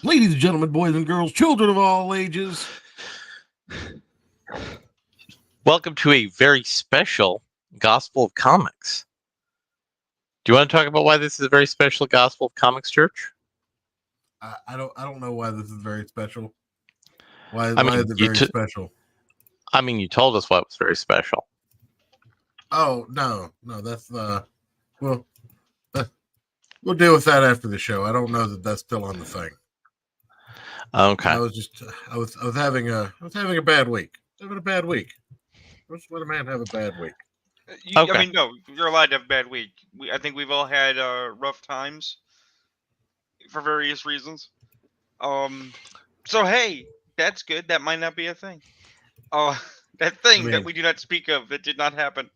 Ladies and gentlemen, boys and girls, children of all ages. Welcome to a very special Gospel of Comics. Do you want to talk about why this is a very special Gospel of Comics, Church? I don't know why this is very special. Why I mean, is it very special? I mean, you told us why it was very special. Oh no, that's well, we'll deal with that after the show. I don't know that that's still on the thing. Okay. I was having a bad week. Having a bad week. Let's let a man have a bad week. Okay. I mean, no, you're allowed to have a bad week. I think we've all had rough times for various reasons. So hey, that's good. That might not be a thing. That thing that we do not speak of that did not happen.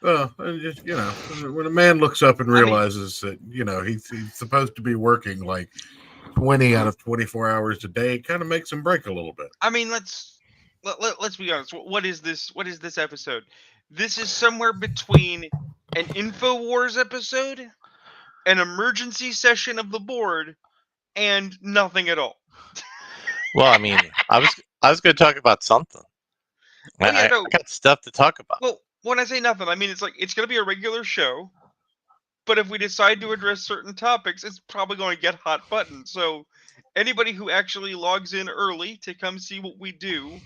Well, just when a man looks up and realizes that he's supposed to be working like 20 out of 24 hours a day, it kind of makes him break a little bit. I mean, let's be honest. What is this? What is this episode? This is somewhere between an InfoWars episode, an emergency session of the board, and nothing at all. Well, I mean, I was going to talk about something. I got stuff to talk about. Well, when I say nothing, I mean it's going to be a regular show. But if we decide to address certain topics, it's probably going to get hot button. So anybody who actually logs in early to come see what we do,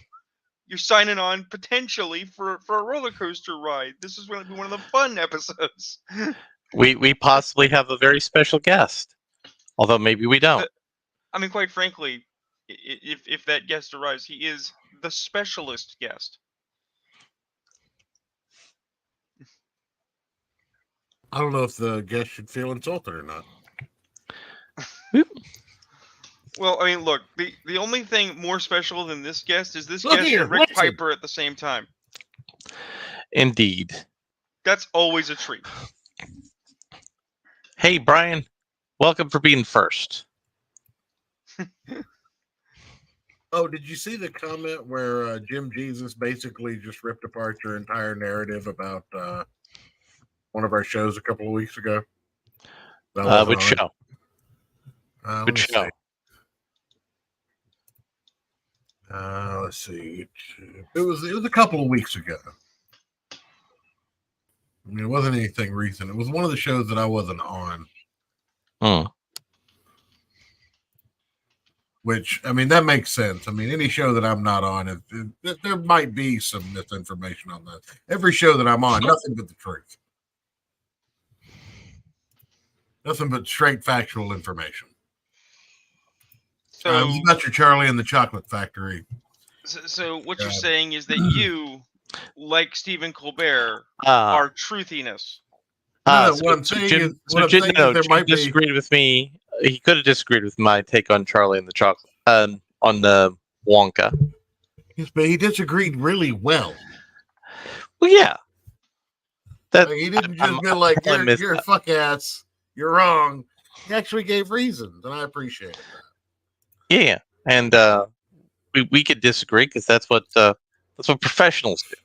you're signing on potentially for a roller coaster ride. This is going to be one of the fun episodes. We possibly have a very special guest, although maybe we don't. I mean, quite frankly, if that guest arrives, he is the specialist guest. I don't know if the guest should feel insulted or not. Well, I mean, look, the only thing more special than this guest is this guest and Rick Piper at the same time. Indeed. That's always a treat. Hey, Brian, welcome for being first. Oh, did you see the comment where Jim Jesus basically just ripped apart your entire narrative about one of our shows a couple of weeks ago? Which show? Which show? Let's see. It was a couple of weeks ago. I mean, it wasn't anything recent. It was one of the shows that I wasn't on. Which, I mean, that makes sense. I mean, any show that I'm not on, there might be some misinformation on that. Every show that I'm on, nothing but the truth. Nothing but straight factual information. So it's not your Charlie and the Chocolate Factory. So what you're saying is that you, like Stephen Colbert, are truthiness. Jim disagreed with me. He could have disagreed with my take on Charlie and the Chocolate, on the Wonka. Yes, but he disagreed really well. Well, yeah. He didn't just be like, you're a fuck ass, you're wrong. He actually gave reasons, and I appreciate that. Yeah, and we could disagree because that's what professionals do.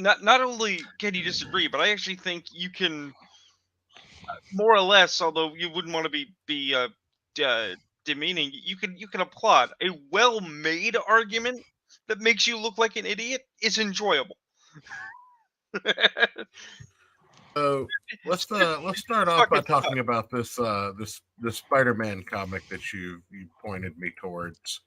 Not only can you disagree, but I actually think you can, more or less, although you wouldn't want to be demeaning, you can applaud a well-made argument that makes you look like an idiot is enjoyable. So let's start off by talking about this Spider-Man comic that you pointed me towards.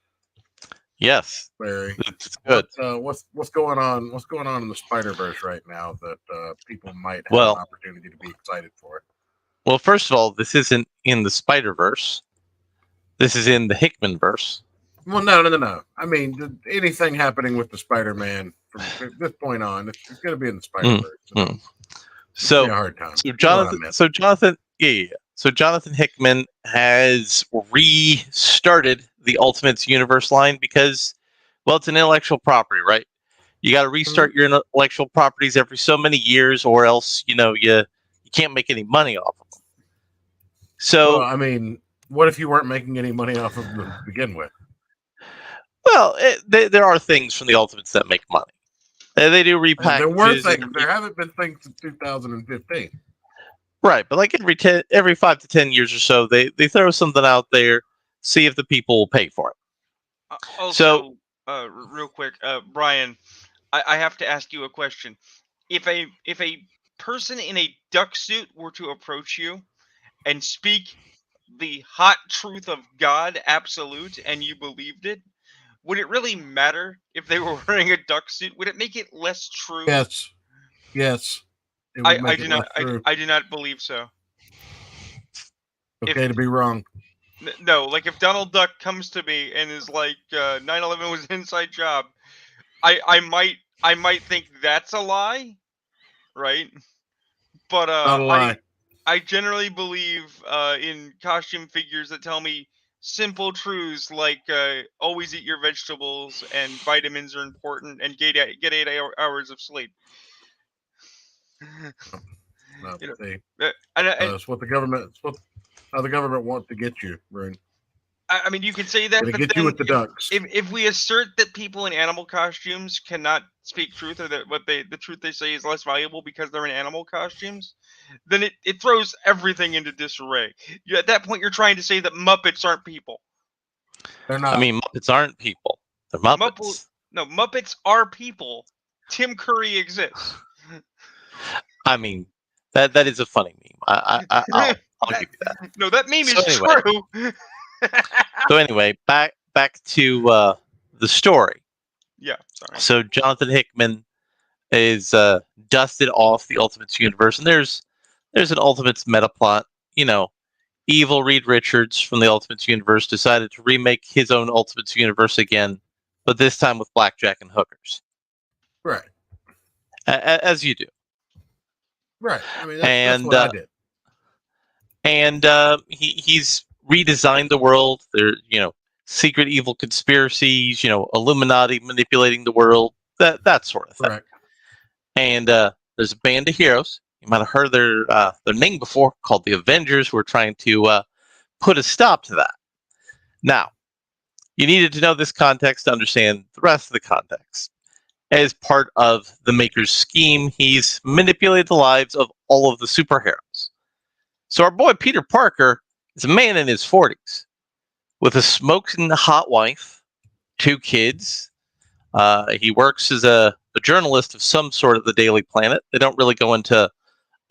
Yes, Barry. It's good. What's going on? What's going on in the Spider-Verse right now that people might have an opportunity to be excited for? Well, first of all, this isn't in the Spider-Verse. This is in the Hickman-verse. Well, no. I mean, anything happening with the Spider-Man from this point on, it's going to be in the Spider-Verse. So, a hard time. So Jonathan Hickman has restarted the Ultimates Universe line because, well, it's an intellectual property, right? You got to restart your intellectual properties every so many years, or else you can't make any money off of them. So, well, I mean, what if you weren't making any money off of them to begin with? Well, there are things from the Ultimates that make money. They do repackages. There were things. There haven't been things since 2015. Right, but like every 5 to 10 years or so, they throw something out there, see if the people will pay for it. Also, real quick, Brian, I have to ask you a question. If a person in a duck suit were to approach you and speak the hot truth of God absolute and you believed it, would it really matter if they were wearing a duck suit? Would it make it less true? Yes. Yes. It would make it less true. I do not believe so. Okay to be wrong. No, like if Donald Duck comes to me and is like 9/11 was an inside job, I might think that's a lie, right? But Not a lie. I generally believe in costume figures that tell me simple truths like always eat your vegetables and vitamins are important and get 8 hours of sleep. No, You know, see, and it's what the government. It's what how the government wants to get you, Rune. I mean, you can say that, To but get you then with the ducks. if we assert that people in animal costumes cannot speak truth, or that the truth they say is less valuable because they're in animal costumes, then it throws everything into disarray. At that point, you're trying to say that Muppets aren't people. They're not. I mean, Muppets aren't people; they're Muppets. No, Muppets are people. Tim Curry exists. I mean, that is a funny meme. I'll give you that. No, that meme So is anyway. true. So anyway, back to the story. Yeah, sorry. So Jonathan Hickman is dusted off the Ultimates universe, and there's an Ultimates meta plot. You know, evil Reed Richards from the Ultimates universe decided to remake his own Ultimates universe again, but this time with blackjack and hookers. Right. As you do. Right. I mean, that's what I did. And he's redesigned the world. There, secret evil conspiracies. Illuminati manipulating the world. That sort of thing. Correct. And there's a band of heroes. You might have heard their name before, called the Avengers, who are trying to put a stop to that. Now, you needed to know this context to understand the rest of the context. As part of the Maker's scheme, he's manipulated the lives of all of the superheroes. So our boy Peter Parker is a man in his 40s with a smoking hot wife, 2 kids. He works as a journalist of some sort at the Daily Planet. They don't really go into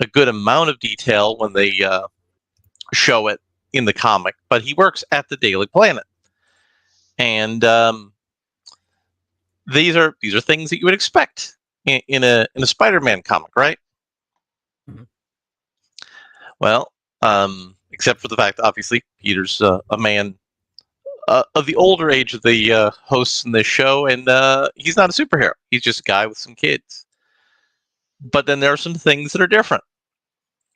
a good amount of detail when they show it in the comic, but he works at the Daily Planet. And these are things that you would expect in a Spider-Man comic, right? Mm-hmm. Well, except for the fact, obviously, Peter's a man of the older age of the hosts in this show, and he's not a superhero. He's just a guy with some kids. But then there are some things that are different.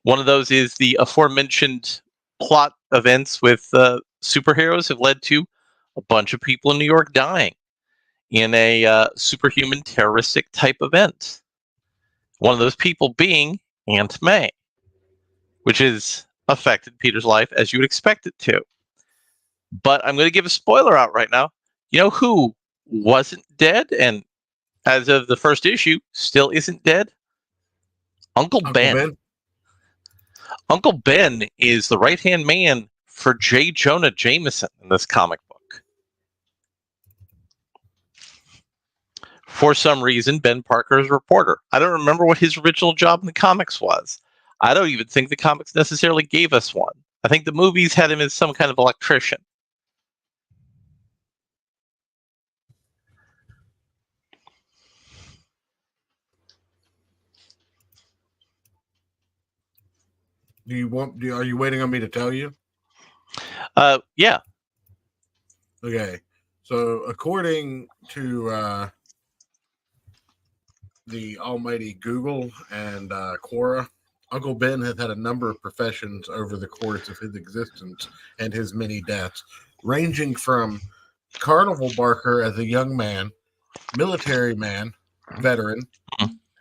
One of those is the aforementioned plot events with superheroes have led to a bunch of people in New York dying in a superhuman terroristic type event. One of those people being Aunt May, which has affected Peter's life as you would expect it to. But I'm going to give a spoiler out right now. You know who wasn't dead and, as of the first issue, still isn't dead? Uncle Ben. Uncle Ben is the right-hand man for J. Jonah Jameson in this comic book. For some reason, Ben Parker is a reporter. I don't remember what his original job in the comics was. I don't even think the comics necessarily gave us one. I think the movies had him as some kind of electrician. Are you waiting on me to tell you? Yeah. Okay. So according to the almighty Google and Quora, Uncle Ben has had a number of professions over the course of his existence and his many deaths, ranging from carnival barker as a young man, military man, veteran,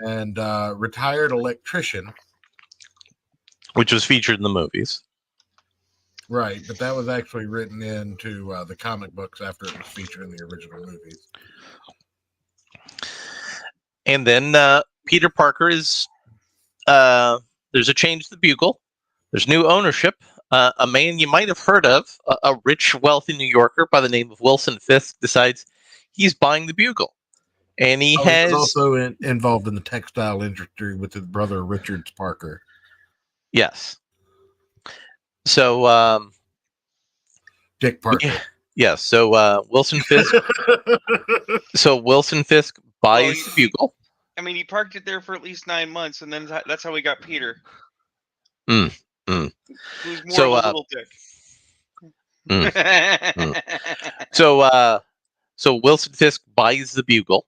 and retired electrician. Which was featured in the movies. Right, but that was actually written into the comic books after it was featured in the original movies. And then Peter Parker is... there's a change to the Bugle. There's new ownership. A man you might have heard of, a rich, wealthy New Yorker by the name of Wilson Fisk, decides he's buying the Bugle. And he He has... was also involved in the textile industry with his brother Richard Parker. Yes. So, Dick Parker. yeah. So Wilson Fisk. Wilson Fisk buys the Bugle. I mean, he parked it there for at least 9 months, and then that's how we got Peter. Mm. Who's more of a little dick. So Wilson Fisk buys the Bugle,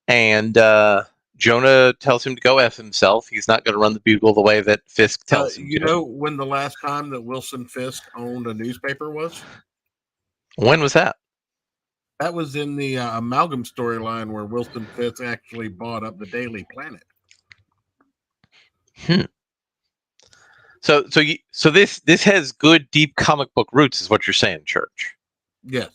and Jonah tells him to go F himself. He's not going to run the Bugle the way that Fisk tells him You to. know when the last time that Wilson Fisk owned a newspaper was? When was that? That was in the Amalgam storyline where Wilson Fisk actually bought up the Daily Planet. So this has good, deep comic book roots, is what you're saying, Church. Yes.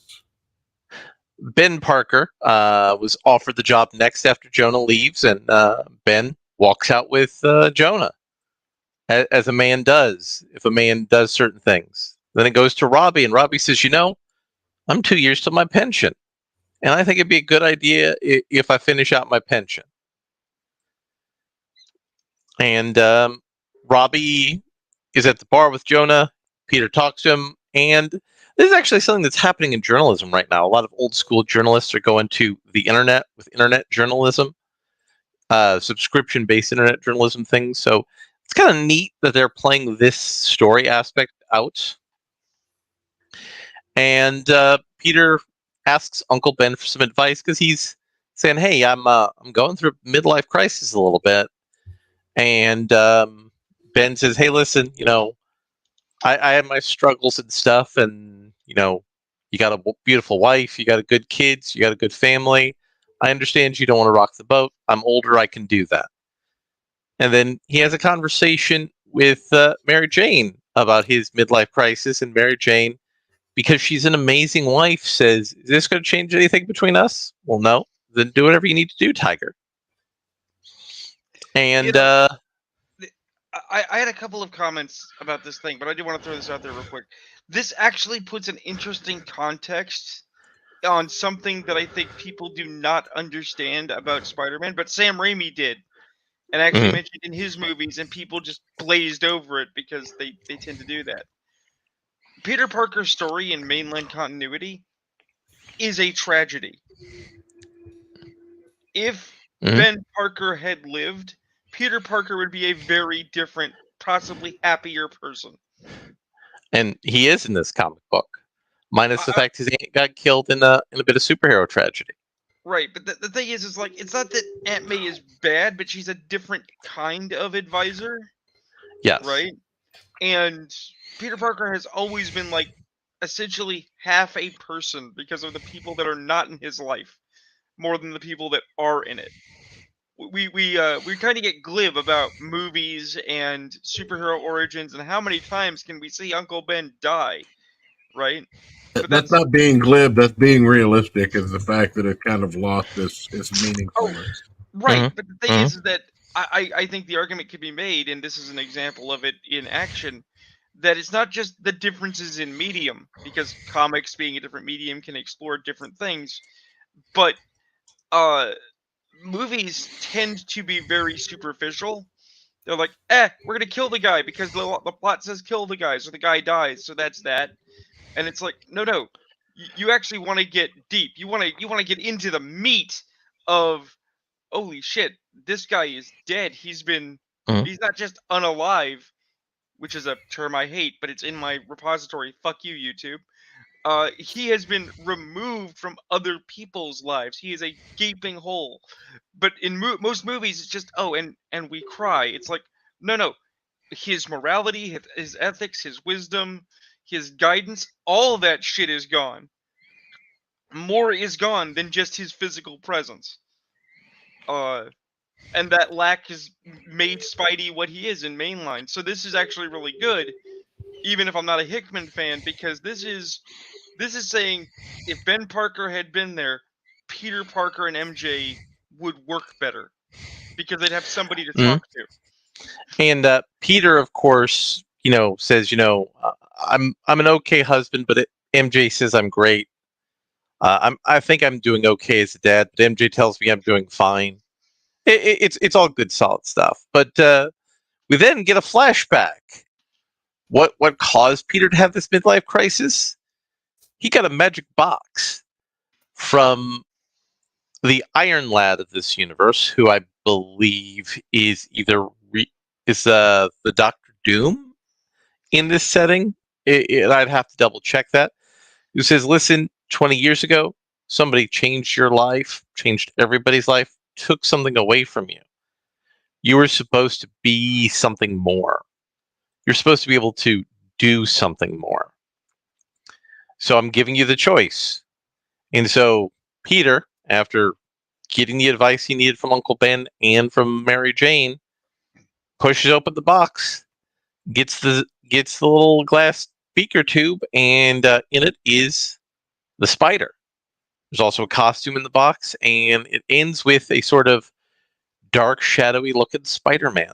Ben Parker was offered the job next after Jonah leaves, and Ben walks out with Jonah, as a man does if a man does certain things. Then it goes to Robbie, and Robbie says, I'm 2 years to my pension, and I think it'd be a good idea if I finish out my pension. And Robbie is at the bar with Jonah. Peter talks to him, and this is actually something that's happening in journalism right now. A lot of old school journalists are going to the internet with internet journalism, subscription-based internet journalism things. So it's kind of neat that they're playing this story aspect out. And Peter asks Uncle Ben for some advice because he's saying, "Hey, I'm going through a midlife crisis a little bit," and Ben says, "Hey, listen, I have my struggles and stuff, and you got a beautiful wife, you got good kids, you got a good family. I understand you don't want to rock the boat. I'm older, I can do that." And then he has a conversation with Mary Jane about his midlife crisis, and Mary Jane, because she's an amazing wife, says, "Is this going to change anything between us?" Well, no. Then do whatever you need to do, Tiger. And I had a couple of comments about this thing, but I do want to throw this out there real quick. This actually puts an interesting context on something that I think people do not understand about Spider-Man, but Sam Raimi did, and actually mentioned in his movies, and people just blazed over it because they tend to do that. Peter Parker's story in mainline continuity is a tragedy. If Ben Parker had lived, Peter Parker would be a very different, possibly happier person. And he is in this comic book, minus the fact he got killed in a bit of superhero tragedy. Right, but the thing is like, it's not that Aunt May is bad, but she's a different kind of advisor. Yes. Right? And Peter Parker has always been like essentially half a person because of the people that are not in his life, more than the people that are in it. We kind of get glib about movies and superhero origins, and how many times can we see Uncle Ben die, right? But that's not being glib. That's being realistic. Is the fact that it kind of lost its meaningfulness. Right, but the thing is that I think the argument could be made, and this is an example of it in action, that it's not just the differences in medium, because comics being a different medium can explore different things, but movies tend to be very superficial. They're like, we're gonna kill the guy because the plot says kill the guy, so the guy dies, so that's that. And it's like, no, you actually want to get deep. You want to get into the meat of, holy shit, this guy is dead. He's not just unalive, which is a term I hate, but it's in my repository. Fuck you, YouTube. He has been removed from other people's lives. He is a gaping hole. But in most movies, it's just, and we cry. It's like, no. His morality, his ethics, his wisdom, his guidance, all of that shit is gone. More is gone than just his physical presence. And that lack has made Spidey what he is in mainline. So this is actually really good, even if I'm not a Hickman fan, because this is saying if Ben Parker had been there, Peter Parker and MJ would work better because they'd have somebody to talk to. And Peter, of course, says, I'm an okay husband, but MJ says I'm great. I think I'm doing okay as a dad, but MJ tells me I'm doing fine. It's all good, solid stuff. But we then get a flashback. What caused Peter to have this midlife crisis? He got a magic box from the Iron Lad of this universe, who I believe is either the Doctor Doom in this setting. I'd have to double check that. Who says, "Listen, 20 years ago, somebody changed your life, changed everybody's life, took something away from you. You were supposed to be something more. You're supposed to be able to do something more. So I'm giving you the choice." And so Peter, after getting the advice he needed from Uncle Ben and from Mary Jane, pushes open the box, gets the little glass beaker tube, and in it is the spider. There's also a costume in the box, and it ends with a sort of dark, shadowy looking Spider-Man.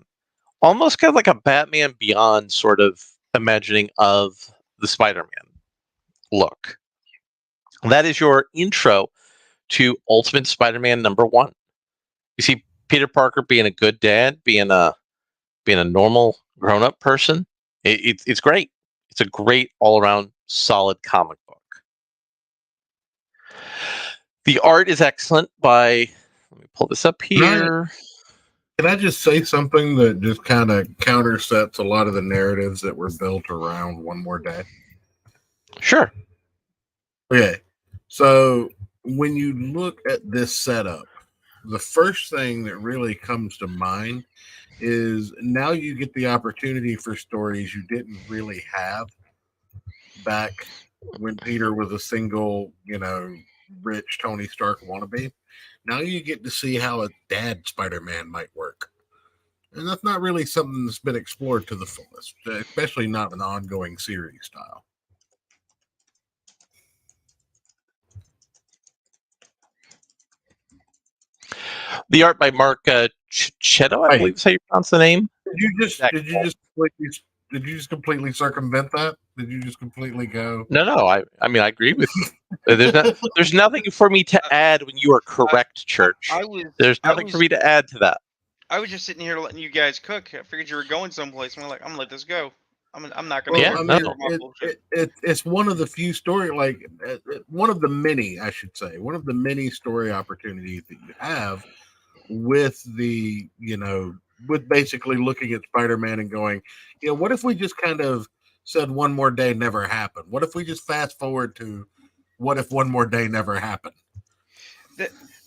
Almost kind of like a Batman Beyond sort of imagining of the Spider-Man look. That is your intro to Ultimate Spider-Man #1. You see Peter Parker being a good dad, being a normal grown-up person. It's great. It's a great all-around solid comic book. The art is excellent by, let me pull this up here. Can I just say something that just kind of countersets a lot of the narratives that were built around One More Day? Sure. Okay. So when you look at this setup, the first thing that really comes to mind is now you get the opportunity for stories you didn't really have back when Peter was a single, rich Tony Stark wannabe. Now you get to see how a dad Spider-Man might work. And that's not really something that's been explored to the fullest, especially not an ongoing series style. The art by Mark Cheto, I believe is how you pronounce the name. Did you just completely circumvent that? Did you just completely go? No. I mean, I agree with you. There's nothing for me to add when you are correct, Church. There's nothing for me to add to that. I was just sitting here letting you guys cook. I figured you were going someplace. I'm like, I'm gonna let this go. I'm not gonna. It's one of the few story, one of the many, I should say, one of the many story opportunities that you have with the, with basically looking at Spider-Man and going, what if we just kind of said One More Day never happened? What if we just fast forward to what if One More Day never happened?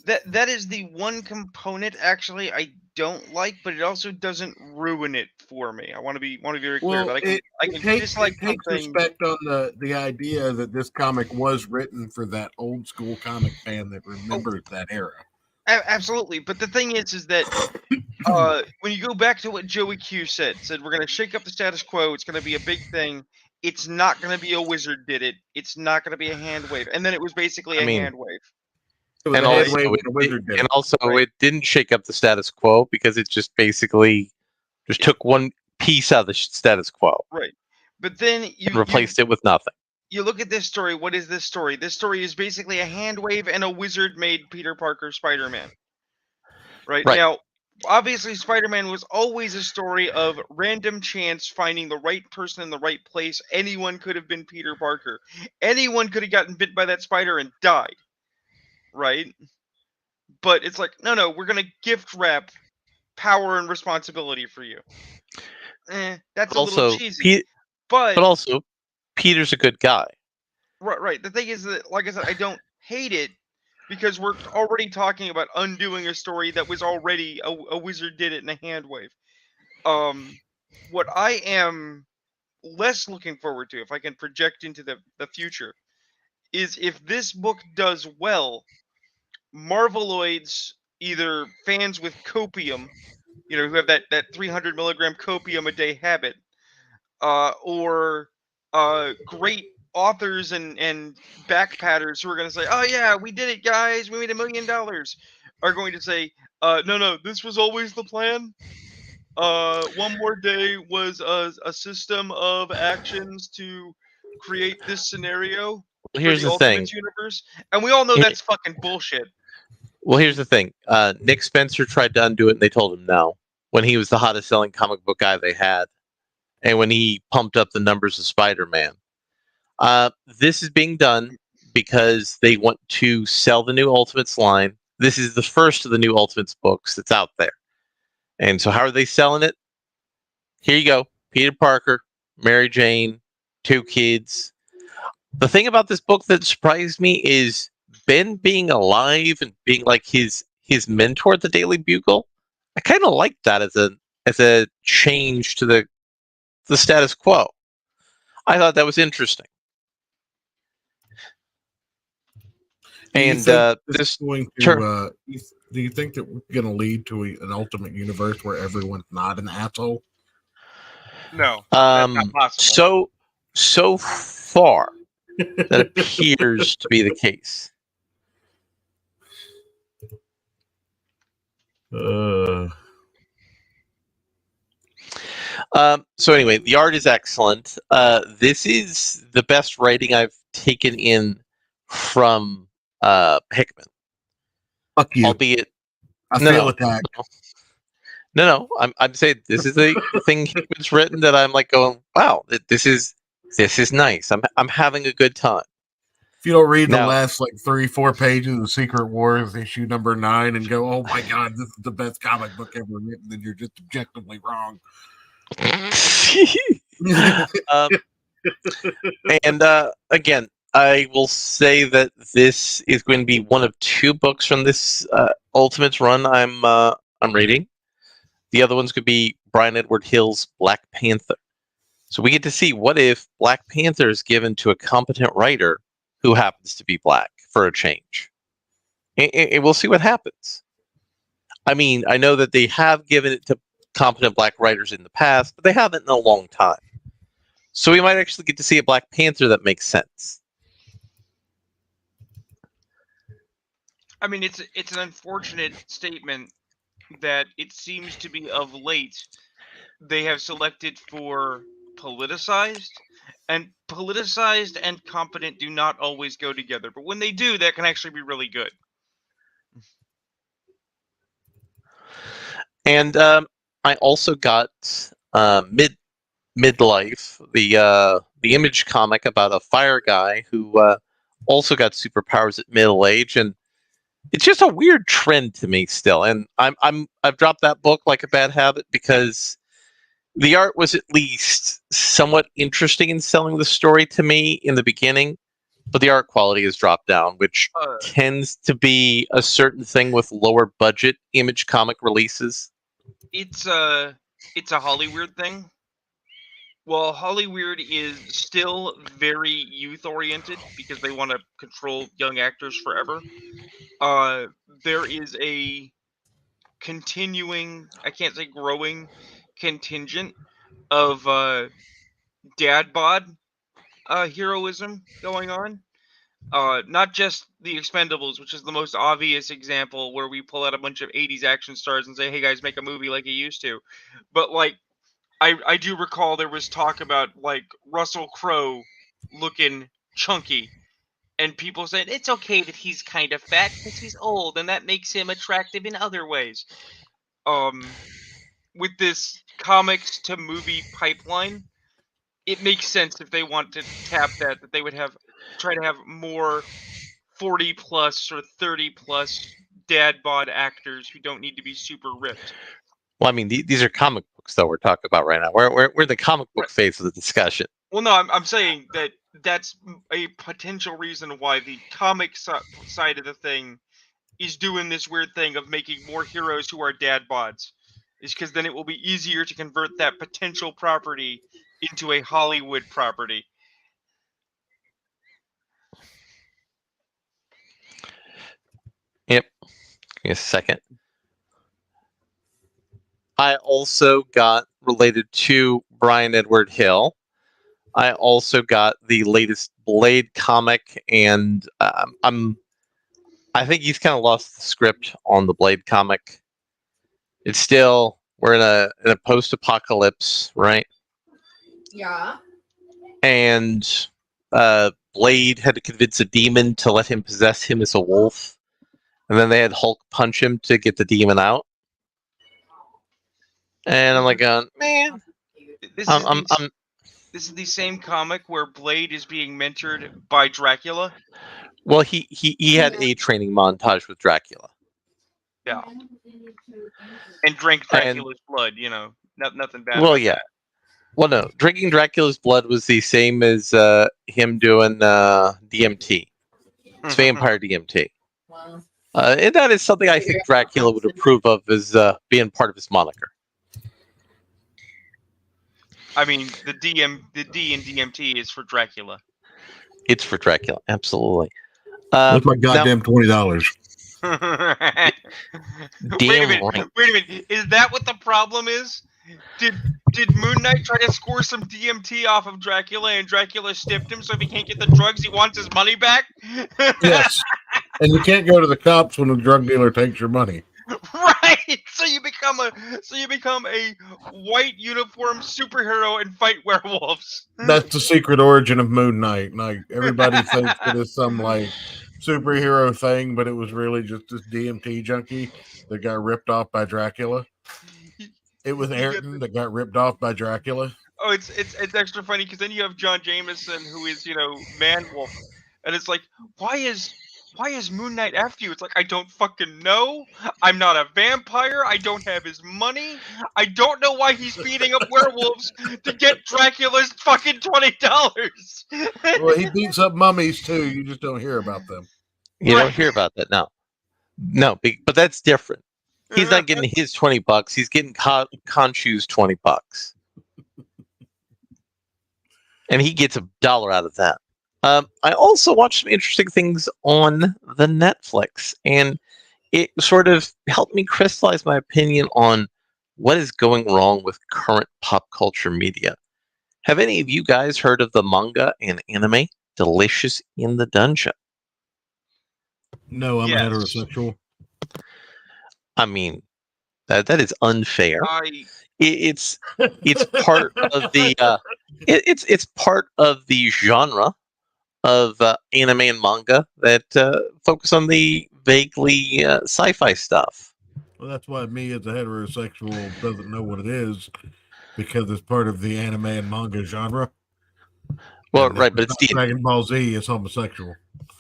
That is the one component actually I don't like, but it also doesn't ruin it for me. I want to be very clear that I can dislike something. It takes respect on the idea that this comic was written for that old school comic fan that remembers that era. Absolutely, but the thing is that when you go back to what Joey Q said we're going to shake up the status quo. It's going to be a big thing. It's not going to be a wizard did it. It's not going to be a hand wave, and then it was basically a hand wave. And also, it didn't shake up the status quo because it just basically took one piece out of the status quo. Right. But then you replaced it with nothing. You look at this story. What is this story? This story is basically a hand wave and a wizard made Peter Parker Spider-Man. Right. Now, obviously, Spider-Man was always a story of random chance finding the right person in the right place. Anyone could have been Peter Parker. Anyone could have gotten bit by that spider and died. Right? But it's like, no, we're going to gift wrap power and responsibility for you. That's a little cheesy. But also, Peter's a good guy. Right. The thing is that, like I said, I don't hate it because we're already talking about undoing a story that was already a wizard did it in a hand wave. What I am less looking forward to, if I can project into the future, is if this book does well, Marveloids, either fans with copium, who have that 300 milligram copium a day habit, or great authors and backpatters who are going to say, "Oh yeah, we did it, guys, we made $1 million," are going to say, "No, this was always the plan." One More Day was a system of actions to create this scenario Well, for here's the the thing. Ultimates universe, and we all know Here- that's fucking bullshit. Well, here's the thing. Nick Spencer tried to undo it, and they told him no. When he was the hottest selling comic book guy they had, and when he pumped up the numbers of Spider-Man. This is being done because they want to sell the new Ultimates line. This is the first of the new Ultimates books that's out there. And so how are they selling it? Here you go. Peter Parker, Mary Jane, 2 kids. The thing about this book that surprised me is Ben being alive and being like his mentor at the Daily Bugle. I kind of like that as a change to the status quo. I thought that was interesting. Do you And think this this is going to, Sure. do you think that we're going to lead to an ultimate universe where everyone's not an asshole? No, that's not possible. So far that appears to be the case. So anyway, the art is excellent. This is the best writing I've taken in from Hickman. Fuck you. Albeit, I no, feel no. attacked. No. I'm saying this is a thing Hickman's written that I'm like going, wow, this is nice. I'm having a good time. If you don't read the Now- last like 3-4 pages of Secret Wars issue number 9 and go, "Oh my god, this is the best comic book ever written," then you're just objectively wrong. And again, I will say that this is going to be one of 2 books from this Ultimates run I'm reading. The other ones could be Brian Edward Hill's Black Panther. So we get to see what if Black Panther is given to a competent writer who happens to be black for a change. And we'll see what happens. I mean, I know that they have given it to competent black writers in the past, but they haven't in a long time. So we might actually get to see a Black Panther that makes sense. I mean, it's an unfortunate statement that it seems to be of late they have selected for politicized, and politicized and competent do not always go together. But when they do, that can actually be really good. And I also got Midlife, the Image comic about a fire guy who also got superpowers at middle age, and it's just a weird trend to me still. And I've dropped that book like a bad habit because the art was at least somewhat interesting in selling the story to me in the beginning, but the art quality has dropped down, which tends to be a certain thing with lower budget Image comic releases. It's a Hollywood thing. Well, Hollywood is still very youth oriented because they want to control young actors forever. There is a continuing, I can't say growing, contingent of dad bod heroism going on. Not just the Expendables, which is the most obvious example where we pull out a bunch of 80s action stars and say, hey guys, make a movie like you used to. But like, I do recall there was talk about like Russell Crowe looking chunky, and people said it's okay that he's kind of fat because he's old and that makes him attractive in other ways. With this comics to movie pipeline, it makes sense if they want to tap that they would try to have more 40 plus or 30 plus dad bod actors who don't need to be super ripped. Well, I mean, these are comic books, though, we're talking about right now. We're in the comic book phase of the discussion. Well, no, I'm saying that that's a potential reason why the comic side of the thing is doing this weird thing of making more heroes who are dad bods. Is because then it will be easier to convert that potential property into a Hollywood property. Yep. Give me a second. I also got, related to Brian Edward Hill, I also got the latest Blade comic, and I think he's kind of lost the script on the Blade comic. It's still We're in a post-apocalypse, right? Yeah. And Blade had to convince a demon to let him possess him as a wolf, and then they had Hulk punch him to get the demon out. And I'm like, man, This I'm this is the same comic where Blade is being mentored by Dracula. well, he had a training montage with Dracula. Yeah. And drank Dracula's blood. You know, nothing bad. Well, about yeah. that. Well, no, drinking Dracula's blood was the same as him doing DMT. It's vampire DMT. Wow. And that is something I think Dracula would approve of as being part of his moniker. I mean, the D in DMT is for Dracula. It's for Dracula, absolutely. That's my now- goddamn $20. Wait a Damn minute. right. Wait a minute. Is that what the problem is? Did Moon Knight try to score some DMT off of Dracula and Dracula stiffed him so if he can't get the drugs he wants his money back? Yes. And you can't go to the cops when a drug dealer takes your money. Right. So you become a white uniform superhero and fight werewolves. That's the secret origin of Moon Knight. Like everybody thinks it is some like superhero thing, but it was really just this DMT junkie that got ripped off by Dracula. It was Ayrton that got ripped off by Dracula. Oh, it's extra funny because then you have John Jameson who is, you know, Man-Wolf, and it's like, why is Moon Knight after you? It's like, I don't fucking know. I'm not a vampire. I don't have his money. I don't know why he's beating up werewolves to get Dracula's fucking $20. Well, he beats up mummies too. You just don't hear about them. You Right. don't hear about that now. No, but that's different. He's not getting his $20. He's getting Khonshu's $20, and he gets $1 out of that. I also watched some interesting things on the Netflix, and it sort of helped me crystallize my opinion on what is going wrong with current pop culture media. Have any of you guys heard of the manga and anime Delicious in the Dungeon? No, I'm Yes. heterosexual. I mean, that is unfair. It's part of the it's part of the genre of anime and manga that focus on the vaguely sci-fi stuff. Well, that's why me as a heterosexual doesn't know what it is because it's part of the anime and manga genre. Well, And right, but it's not Dragon Ball Z is homosexual.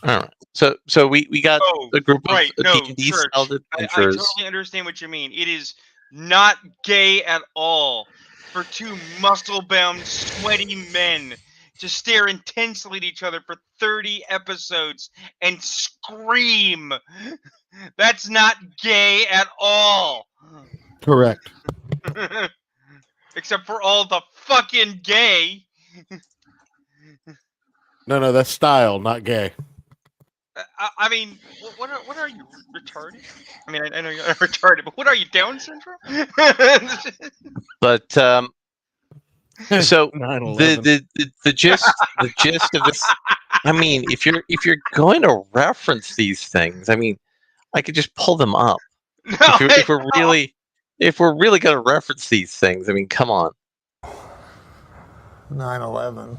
all right. So we got a group of right, no, D&D Church. style I adventurers. totally understand what you mean. It is not gay at all for two muscle-bound, sweaty men to stare intensely at each other for 30 episodes and scream. That's not gay at all. Correct. Except for all the fucking gay. No, that's style, not gay. I mean, what are you, retarded? I mean, I know you're retarded, but what are you, Down syndrome? But so 9/11. the gist of this, I mean, if you're going to reference these things, I mean, I could just pull them up. No, If we're really going to reference these things, I mean, come on. 9/11.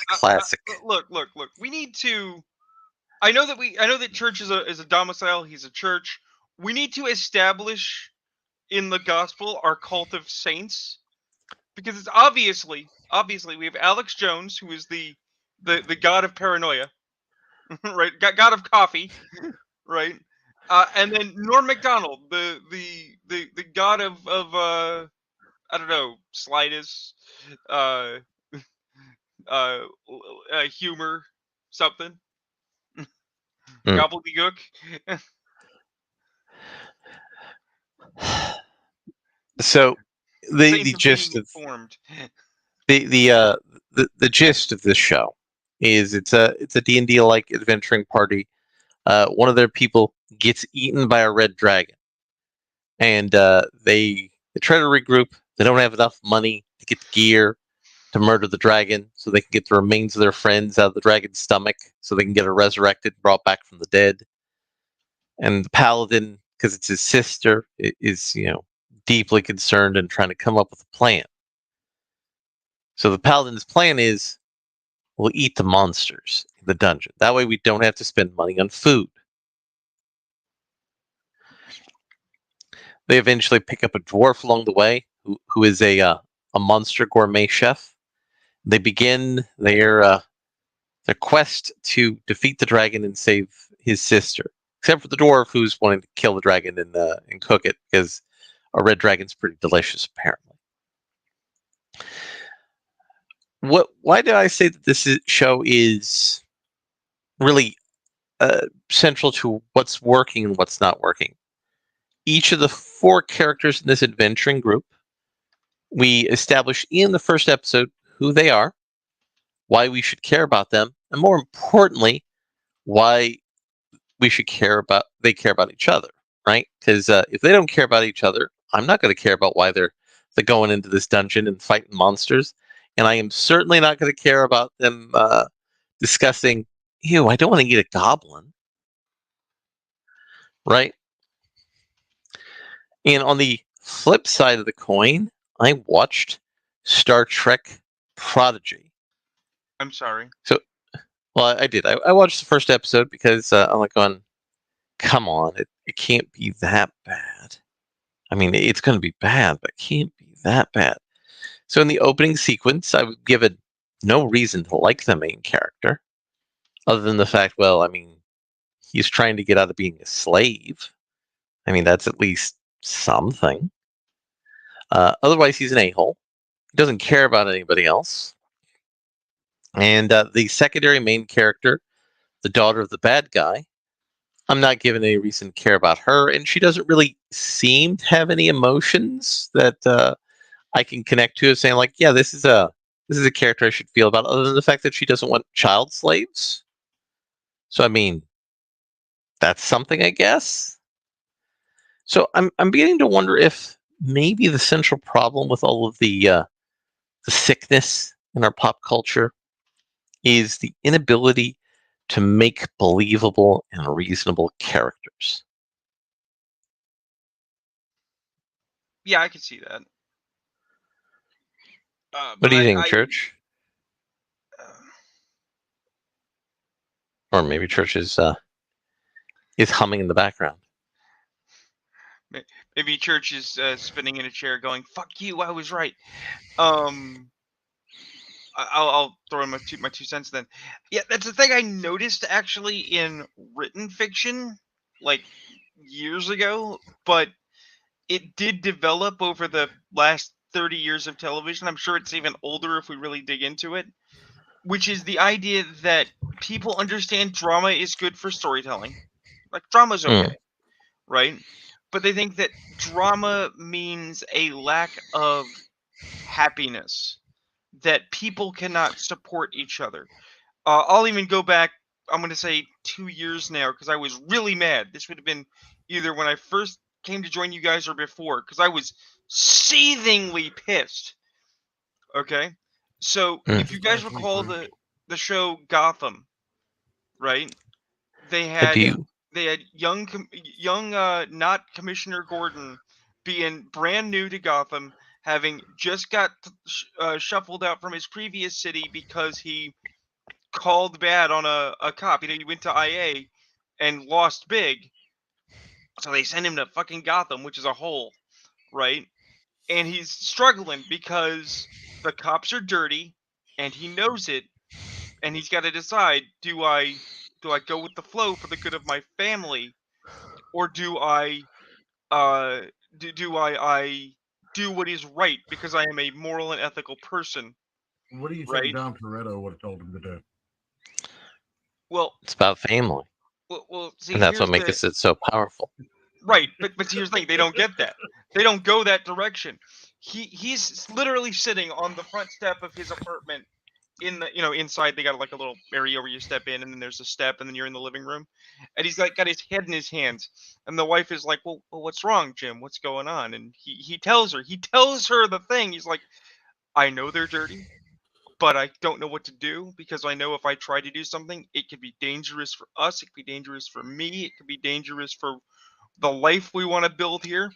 Classic. Look. We need to. I know that church is a domicile. He's a church. We need to establish in the gospel our cult of saints, because it's obviously we have Alex Jones, who is the god of paranoia, right? God of coffee, right? And then Norm Macdonald, the god of I don't know, slightest, humor, something. Gobbledygook. So the Saints of gist being of informed. the gist of this show is it's a D&D like adventuring party. One of their people gets eaten by a red dragon, and they try to regroup. They don't have enough money to get the gear, to murder the dragon so they can get the remains of their friends out of the dragon's stomach so they can get her resurrected, brought back from the dead. And the paladin, because it's his sister, is deeply concerned and trying to come up with a plan. So the paladin's plan is, we'll eat the monsters in the dungeon. That way we don't have to spend money on food. They eventually pick up a dwarf along the way who is a monster gourmet chef. They begin their quest to defeat the dragon and save his sister. Except for the dwarf who's wanting to kill the dragon and cook it, because a red dragon's pretty delicious, apparently. Why did I say that this show is really central to what's working and what's not working? Each of the 4 characters in this adventuring group, we establish in the first episode who they are, why we should care about them, and more importantly, why we should they care about each other, right? Because if they don't care about each other, I'm not going to care about why they're going into this dungeon and fighting monsters, and I am certainly not going to care about them discussing, ew, I don't want to eat a goblin, right? And on the flip side of the coin, I watched Star Trek Prodigy. I'm sorry. Well, I did. I watched the first episode because I'm like going, come on, it can't be that bad. I mean, it's going to be bad, but it can't be that bad. So in the opening sequence, I was given no reason to like the main character, other than the fact, well, I mean, he's trying to get out of being a slave. I mean, that's at least something. Otherwise, he's an a-hole. He doesn't care about anybody else. And the secondary main character, the daughter of the bad guy, I'm not given any reason to care about her, and she doesn't really seem to have any emotions that I can connect to, saying like, yeah, this is a character I should feel about, other than the fact that she doesn't want child slaves. So I mean, that's something, I guess. So I'm beginning to wonder if maybe the central problem with all of the sickness in our pop culture is the inability to make believable and reasonable characters. Yeah, I can see that. What do you think, Church? Or maybe Church is humming in the background. Maybe Church is spinning in a chair going, fuck you, I was right. I'll throw in my 2 cents then. Yeah, that's the thing I noticed actually in written fiction, like years ago, but it did develop over the last 30 years of television. I'm sure it's even older if we really dig into it, which is the idea that people understand drama is good for storytelling. Like, drama's okay, right? But they think that drama means a lack of happiness, that people cannot support each other. I'll even go back, I'm going to say 2 years now, because I was really mad. This would have been either when I first came to join you guys or before, because I was seethingly pissed. Okay? So, if you guys recall the show Gotham, right? They had young not Commissioner Gordon being brand new to Gotham, having just got shuffled out from his previous city because he called bad on a cop. He went to IA and lost big. So they send him to fucking Gotham, which is a hole, right? And he's struggling because the cops are dirty and he knows it, and he's got to decide, do I go with the flow for the good of my family, or do I do I do what is right because I am a moral and ethical person? What do you right? think Dom Toretto would have told him to do? Well, it's about family. Well, see, and that's what makes it so powerful. Right, but here's the thing: they don't get that. They don't go that direction. He's literally sitting on the front step of his apartment. In the inside they got like a little area where you step in, and then there's a step, and then you're in the living room, and he's got his head in his hands, and the wife is like, well what's wrong, Jim? What's going on? And he tells her the thing. He's like, I know they're dirty. but I don't know what to do because I know if I try to do something, it could be dangerous for us. It could be dangerous for me. It could be dangerous for the life we want to build here.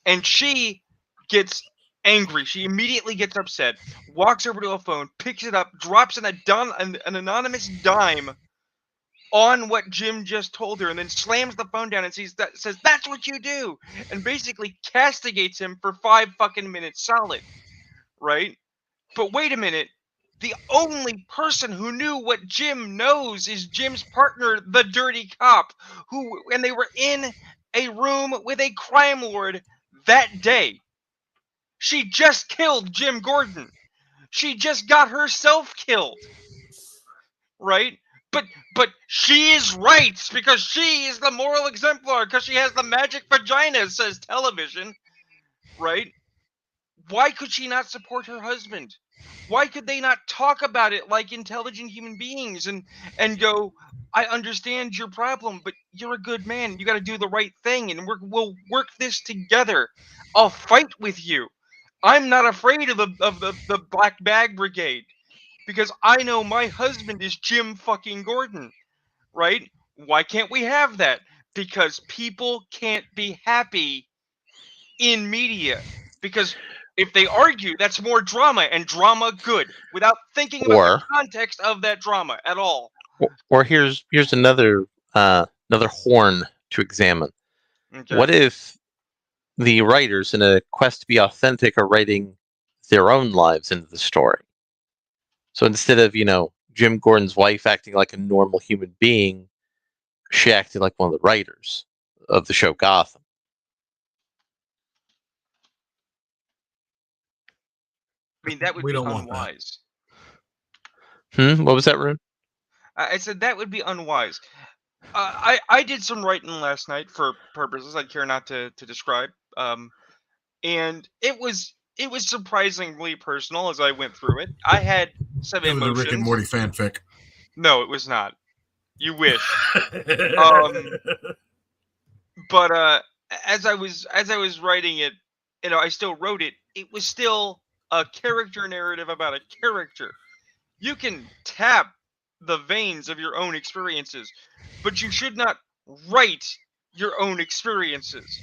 And she gets angry. She immediately gets upset, walks over to a phone, picks it up, drops an anonymous dime on what Jim just told her, and then slams the phone down and says, "That's what you do," and basically castigates him for 5 fucking minutes solid, right? But wait a minute. The only person who knew what Jim knows is Jim's partner, the dirty cop, and they were in a room with a crime lord that day. She just killed Jim Gordon. She just got herself killed. Right? But she is right because she is the moral exemplar because she has the magic vagina, says television. Right? Why could she not support her husband? Why could they not talk about it like intelligent human beings and go, I understand your problem, but you're a good man. You got to do the right thing, and we'll work this together. I'll fight with you. I'm not afraid of the Black Bag Brigade because I know my husband is Jim fucking Gordon, right? Why can't we have that? Because people can't be happy in media because if they argue, that's more drama, and drama good, without thinking about the context of that drama at all. Or here's another horn to examine. Okay. What if the writers, in a quest to be authentic, are writing their own lives into the story? So instead of, Jim Gordon's wife acting like a normal human being, she acted like one of the writers of the show Gotham. I mean, that would be unwise. What was that, Rune? I said that would be unwise. I did some writing last night for purposes I'd care not to describe. And it was surprisingly personal as I went through it. I had some emotions. It was a Rick and Morty fanfic. No, it was not. You wish. But as I was writing it, I still wrote it. It was still a character narrative about a character. You can tap the veins of your own experiences, but you should not write your own experiences.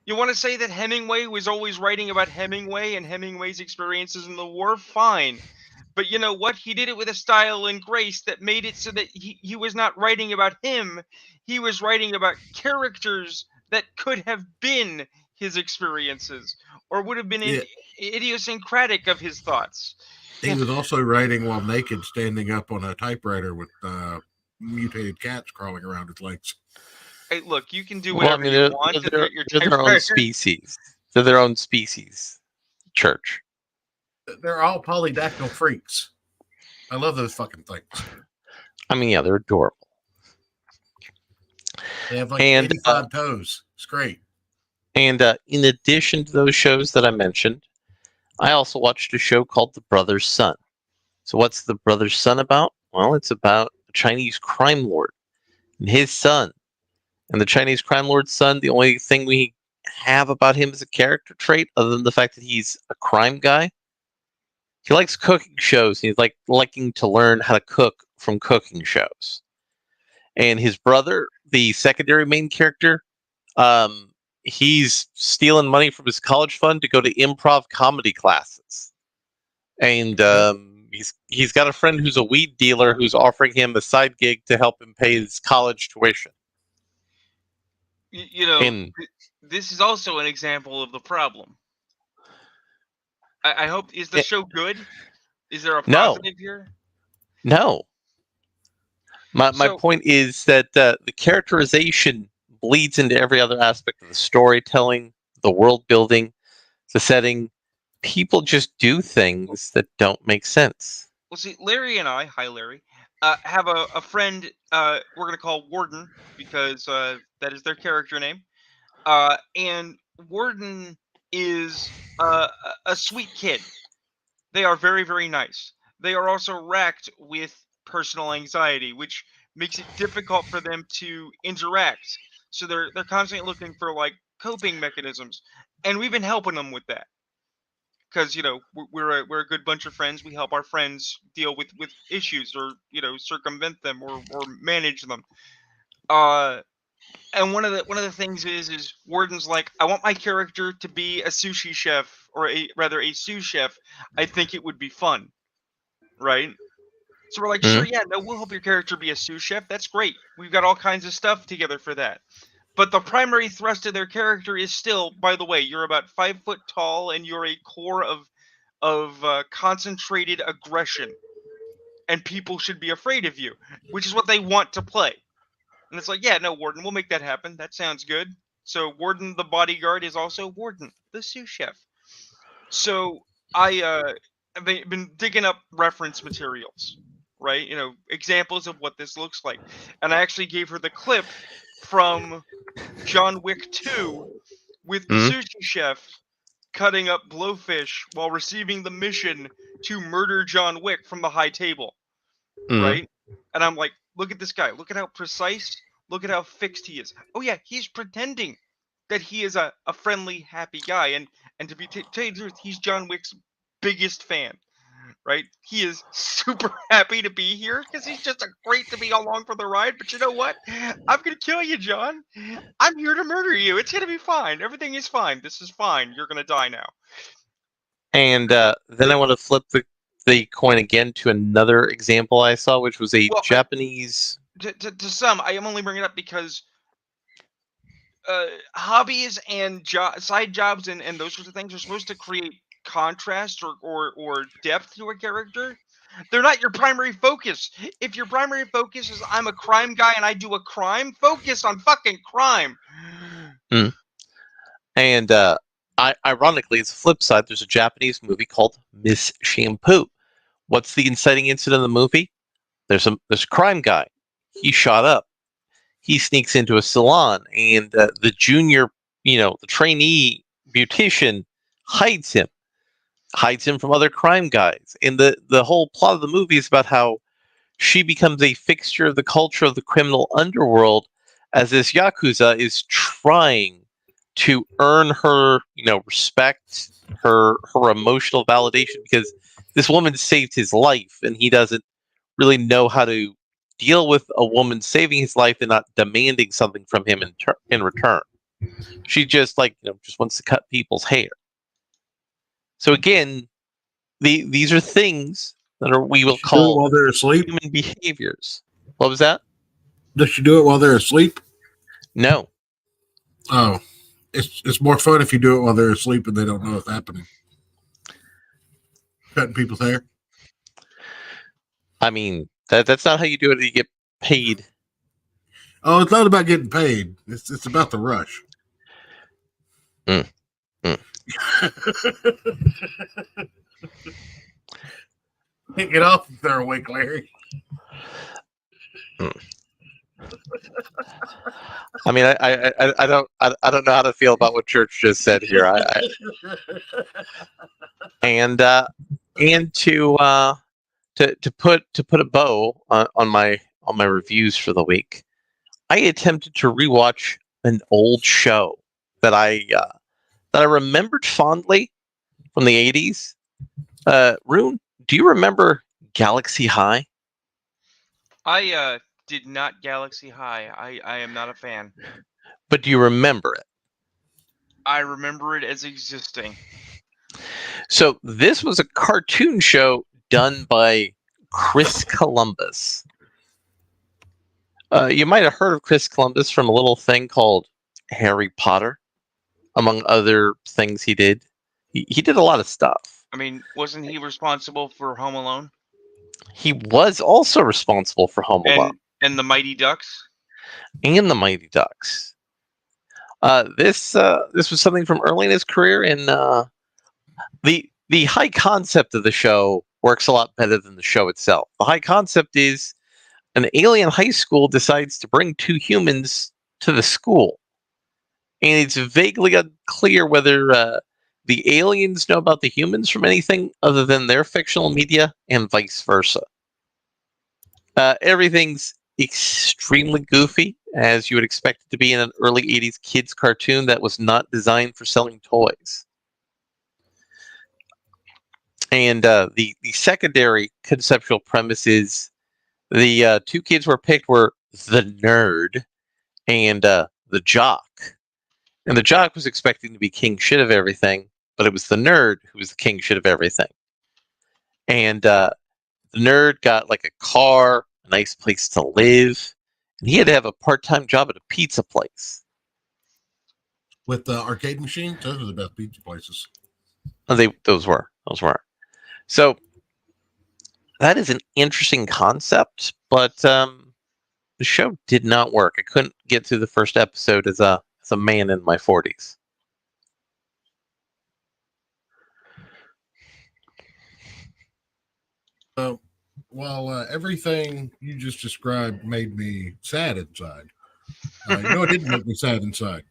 You want to say that Hemingway was always writing about Hemingway and Hemingway's experiences in the war? Fine. But you know what? He did it with a style and grace that made it so that he was not writing about him. He was writing about characters that could have been his experiences or would have been idiosyncratic of his thoughts. He was also writing while naked, standing up on a typewriter with mutated cats crawling around his legs. Hey, look, you can do whatever you want. They're their own species. They're their own species. Church. They're all polydactyl freaks. I love those fucking things. I mean, yeah, they're adorable. They have like 85 toes. It's great. And in addition to those shows that I mentioned, I also watched a show called The Brother's Son. So what's The Brother's Son about? Well, it's about a Chinese crime lord and his son. And the Chinese crime lord's son, the only thing we have about him as a character trait, other than the fact that he's a crime guy, he likes cooking shows. He's liking to learn how to cook from cooking shows. And his brother, the secondary main character, he's stealing money from his college fund to go to improv comedy classes. And he's got a friend who's a weed dealer who's offering him a side gig to help him pay his college tuition. This is also an example of the problem. I hope, is the show good? Is there a positive here? No. My point is that the characterization bleeds into every other aspect of the storytelling, the world building, the setting. People just do things that don't make sense. Well, see, Larry and I, hi Larry, have a friend we're going to call Warden because that is their character name. And Warden is a sweet kid. They are very, very nice. They are also racked with personal anxiety, which makes it difficult for them to interact. So they're constantly looking for like coping mechanisms, and we've been helping them with that. because we're a good bunch of friends. We help our friends deal with issues, or circumvent them, or manage them. And one of the things is Warden's like, I want my character to be a sushi chef, or a sous chef. I think it would be fun, right? So we're like, sure, yeah, no, we'll help your character be a sous chef. That's great. We've got all kinds of stuff together for that. But the primary thrust of their character is still, by the way, you're about 5 foot tall and you're a core of concentrated aggression, and people should be afraid of you, which is what they want to play. And it's like, yeah, no, Warden, we'll make that happen. That sounds good. So Warden the bodyguard is also Warden the sous chef. So I've been digging up reference materials, right? Examples of what this looks like. And I actually gave her the clip from John Wick 2 with the sushi chef cutting up blowfish while receiving the mission to murder John Wick from the high table, right? And I'm like, look at this guy. Look at how precise. Look at how fixed he is. Oh yeah, he's pretending that he is a friendly, happy guy. And to tell you the truth, he's John Wick's biggest fan, right? He is super happy to be here because he's just great to be along for the ride. But you know what? I'm going to kill you, John. I'm here to murder you. It's going to be fine. Everything is fine. This is fine. You're going to die now. And then I want to flip the coin again to another example I saw, which was a Japanese... To some, I am only bringing it up because hobbies and side jobs and those sorts of things are supposed to create contrast or depth to a character. They're not your primary focus. If your primary focus is I'm a crime guy and I do a crime, focus on fucking crime. And ironically, it's the flip side. There's a Japanese movie called Miss Shampoo. What's the inciting incident in the movie? There's a crime guy. He's shot up. He sneaks into a salon, and the junior, the trainee beautician hides him from other crime guys. And the whole plot of the movie is about how she becomes a fixture of the culture of the criminal underworld as this Yakuza is trying to earn her, respect, her emotional validation, because this woman saved his life, and he doesn't really know how to deal with a woman saving his life and not demanding something from him in return. She just just wants to cut people's hair. So again, these are things that we will call while they're asleep. Human behaviors. What was that? Does she do it while they're asleep? No. Oh, it's more fun if you do it while they're asleep and they don't know it's happening. Cutting people's hair. I mean, that's not how you do it. You get paid. Oh, it's not about getting paid. It's about the rush. Get off if they're awake, Larry. I mean, I don't know how to feel about what Church just said here. And to put a bow on my reviews for the week, I attempted to rewatch an old show that I remembered fondly from the 80s. Rune, do you remember Galaxy High? I did not Galaxy High. I am not a fan. But do you remember it? I remember it as existing. So this was a cartoon show done by Chris Columbus. You might have heard of Chris Columbus from a little thing called Harry Potter, among other things he did. He did a lot of stuff. I mean, wasn't he responsible for Home Alone? He was also responsible for Home Alone. And the Mighty Ducks? And the Mighty Ducks. This was something from early in his career, and the high concept of the show works a lot better than the show itself. The high concept is an alien high school decides to bring two humans to the school. And it's vaguely unclear whether the aliens know about the humans from anything other than their fictional media and vice versa. Everything's extremely goofy, as you would expect it to be in an early 80s kids cartoon that was not designed for selling toys. And the secondary conceptual premise is the two kids were picked were the nerd and the jock. And the jock was expecting to be king shit of everything, but it was the nerd who was the king shit of everything. And the nerd got like a car, a nice place to live, and he had to have a part-time job at a pizza place. With the arcade machines, those are the best pizza places. Those were. So that is an interesting concept, but the show did not work. I couldn't get through the first episode as a man in my 40s. So, while everything you just described made me sad inside, it didn't make me sad inside.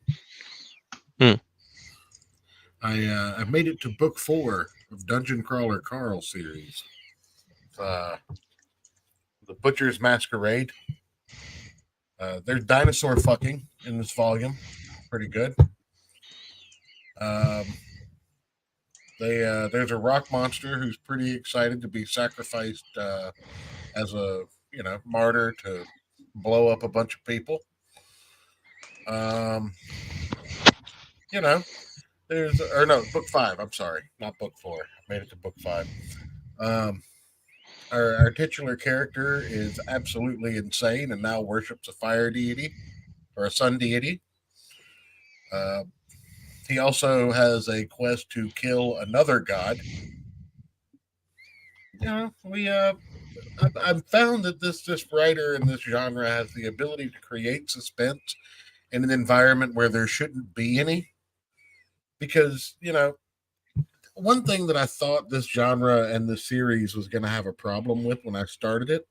I made it to book 4 of Dungeon Crawler Carl series. The Butcher's Masquerade. There's dinosaur fucking in this volume. Pretty good. There's a rock monster who's pretty excited to be sacrificed as a martyr to blow up a bunch of people. Book 5. I'm sorry, not book 4. I made it to book 5. Our titular character is absolutely insane and now worships a fire deity or a sun deity. He also has a quest to kill another god. I've found that this writer in this genre has the ability to create suspense in an environment where there shouldn't be any. Because, one thing that I thought this genre and this series was going to have a problem with when I started it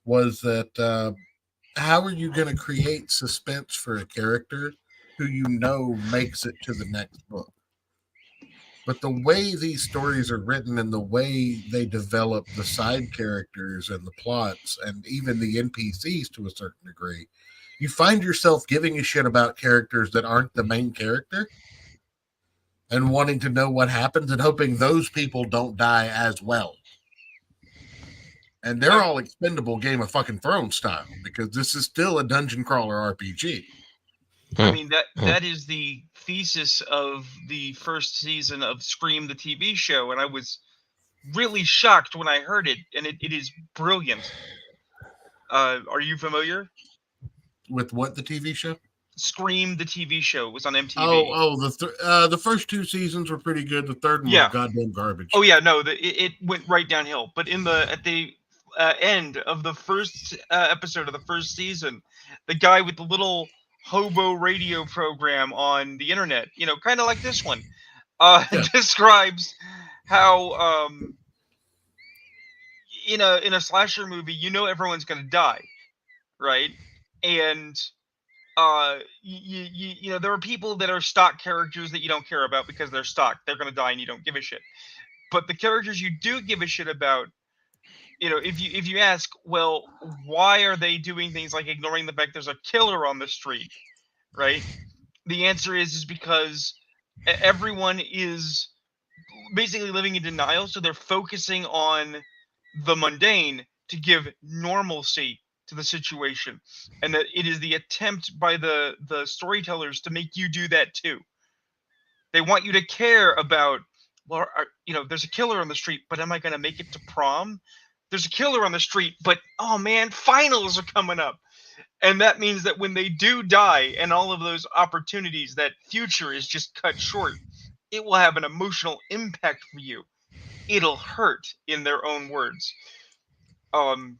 was that how are you going to create suspense for a character who makes it to the next book? But the way these stories are written and the way they develop the side characters and the plots and even the NPCs to a certain degree, you find yourself giving a shit about characters that aren't the main character and wanting to know what happens and hoping those people don't die as well. And they're all expendable Game of fucking Thrones style because this is still a dungeon crawler RPG. I mean, that is the thesis of the first season of Scream, the TV show, and I was really shocked when I heard it, and it is brilliant. Are you familiar? With what, the TV show? Scream, the TV show, was on MTV. The first 2 seasons were pretty good. The third one was goddamn garbage. Oh yeah, no, it went right downhill. But at the end of the first episode of the first season, the guy with the little hobo radio program on the internet, kind of like this one, describes how in a slasher movie, everyone's gonna die, right? And there are people that are stock characters that you don't care about because they're stock. They're going to die and you don't give a shit. But the characters you do give a shit about, if you ask, well, why are they doing things like ignoring the fact there's a killer on the street, right? The answer is because everyone is basically living in denial, so they're focusing on the mundane to give normalcy to the situation, and that it is the attempt by the storytellers to make you do that too. They want you to care about, well, there's a killer on the street, but am I going to make it to prom? There's a killer on the street, but oh man, finals are coming up. And that means that when they do die and all of those opportunities, that future is just cut short, it will have an emotional impact for you. It'll hurt, in their own words. And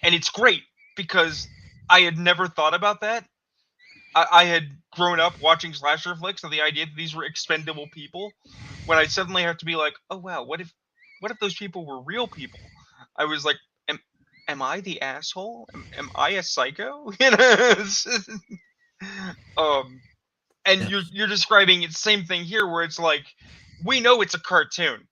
it's great because I had never thought about that. I had grown up watching slasher flicks, and the idea that these were expendable people, when I suddenly have to be like, oh wow, what if those people were real people? I was like, am I the asshole? Am I a psycho? You're describing it, same thing here, where it's like, we know it's a cartoon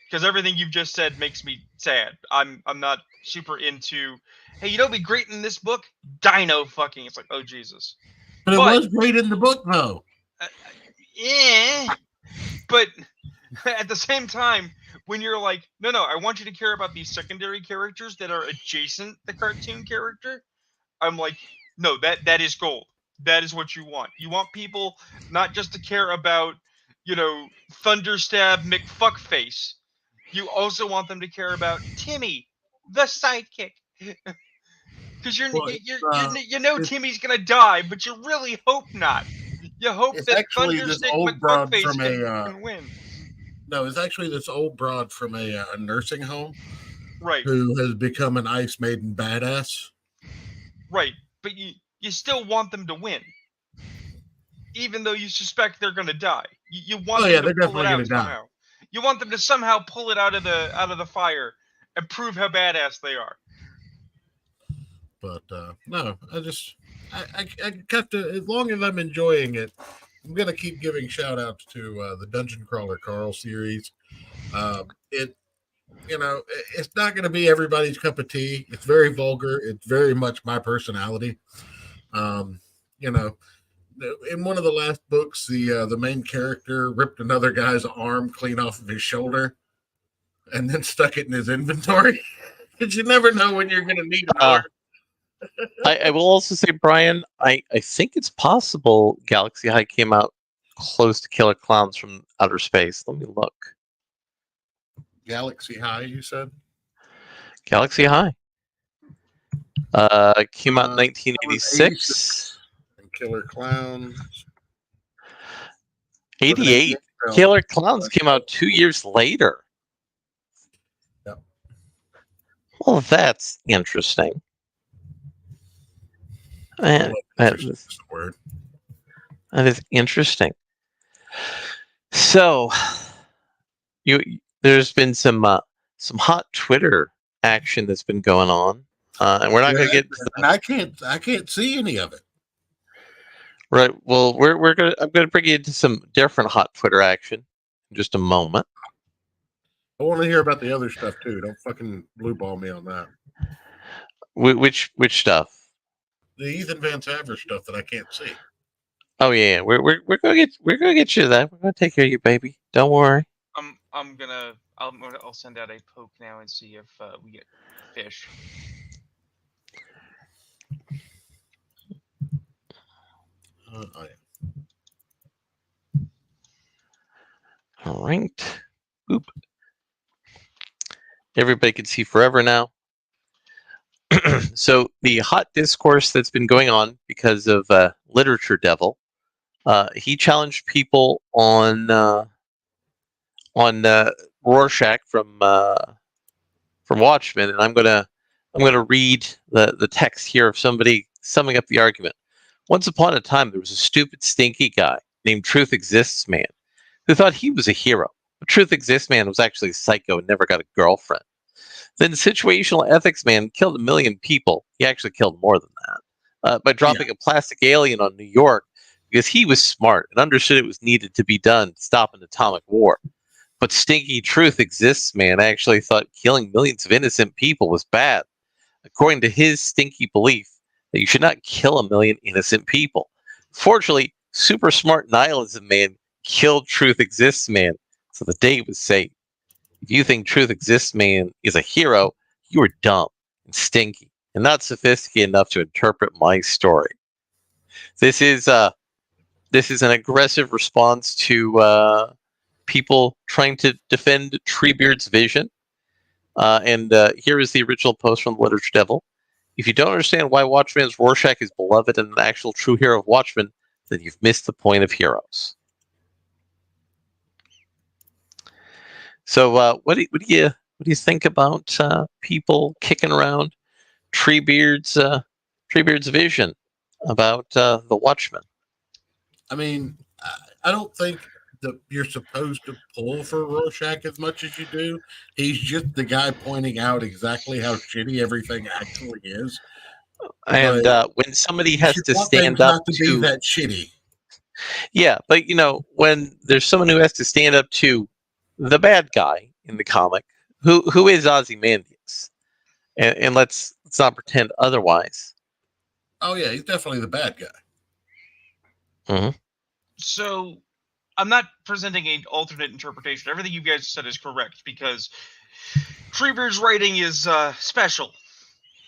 because everything you've just said makes me sad. I'm not super into, hey, it'd be great in this book, dino fucking. It's like, oh Jesus. But it was great in the book though. Yeah, but at the same time, when you're like, no, I want you to care about these secondary characters that are adjacent the cartoon character, I'm like, no, that is gold. That is what you want. You want people not just to care about, Thunderstab McFuckface. You also want them to care about Timmy, the sidekick. Because Well, you know it's, Timmy's gonna die, but you really hope not. You hope it's that actually this Thunderstick old broad McFuckface from can win. no, it's actually this old broad from a nursing home Right, who has become an Ice Maiden badass. right. But you still want them to win, even though you suspect they're gonna die. You want Oh yeah, them they're to pull it definitely out gonna die. somehow. You want them to somehow pull it out of the fire and prove how badass they are. But no, I got to, as long as I'm enjoying it, I'm gonna keep giving shout outs to the Dungeon Crawler Carl series. It it's not gonna be everybody's cup of tea. It's very vulgar. It's very much my personality. Um, you know, in one of the last books, the main character ripped another guy's arm clean off of his shoulder and then stuck it in his inventory. Because you never know when you're gonna need it. I will also say, Brian, I think it's possible Galaxy High came out close to Killer Clowns from Outer Space. Let me look. Galaxy High, you said? Galaxy High. Came out in 1986. And Killer Clowns. 88. Killer Clowns came out 2 years later. Yep. Well, that's interesting. That is interesting. So, there's been some hot Twitter action that's been going on, and we're not going to get. And I can't see any of it. Right. Well, I'm gonna bring you into some different hot Twitter action in just a moment. I want to hear about the other stuff too. Don't fucking blue ball me on that. Which stuff? The Ethan Van Sciver stuff that I can't see. Oh yeah, we're gonna get you that. We're gonna take care of you, baby. Don't worry. I'll send out a poke now and see if we get fish. Oh, yeah. All right. Boop. Everybody can see forever now. So the hot discourse that's been going on because of Literature Devil, he challenged people on Rorschach from Watchmen, and I'm gonna read the text here of somebody summing up the argument. Once upon a time, there was a stupid, stinky guy named Truth Exists Man who thought he was a hero. But Truth Exists Man was actually a psycho and never got a girlfriend. Then Situational Ethics Man killed 1 million people. He actually killed more than that by dropping a plastic alien on New York because he was smart and understood it was needed to be done to stop an atomic war. But Stinky Truth Exists Man actually thought killing millions of innocent people was bad, according to his stinky belief that you should not kill 1 million innocent people. Fortunately, Super Smart Nihilism Man killed Truth Exists Man, so the day was saved. If you think Truth Exists Man is a hero, you are dumb and stinky and not sophisticated enough to interpret my story. This is an aggressive response to people trying to defend Treebeard's vision. And here is the original post from the Literature Devil. If you don't understand why Watchman's Rorschach is beloved and an actual true hero of Watchmen, then you've missed the point of heroes. So, what do you think about people kicking around Treebeard's vision about the Watchmen? I mean, I don't think that you're supposed to pull for Rorschach as much as you do. He's just the guy pointing out exactly how shitty everything actually is. And when somebody has to stand up to be that shitty. Yeah, but when there's someone who has to stand up to the bad guy in the comic, who is Ozymandias, and let's not pretend otherwise. Oh yeah, he's definitely the bad guy. Mm-hmm. So, I'm not presenting an alternate interpretation. Everything you guys said is correct because Trevor's writing is special.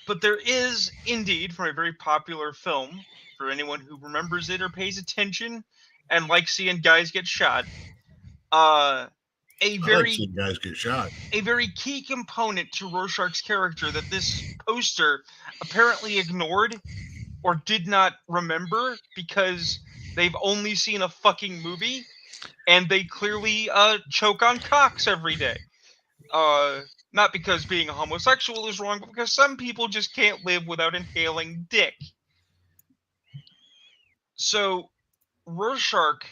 But there is indeed, from a very popular film, for anyone who remembers it or pays attention and likes seeing guys get shot, a I like very seeing guys get shot. a very key component to Rorschach's character that this poster apparently ignored or did not remember because they've only seen a fucking movie and they clearly choke on cocks every day. Not because being a homosexual is wrong, but because some people just can't live without inhaling dick. So, Rorschach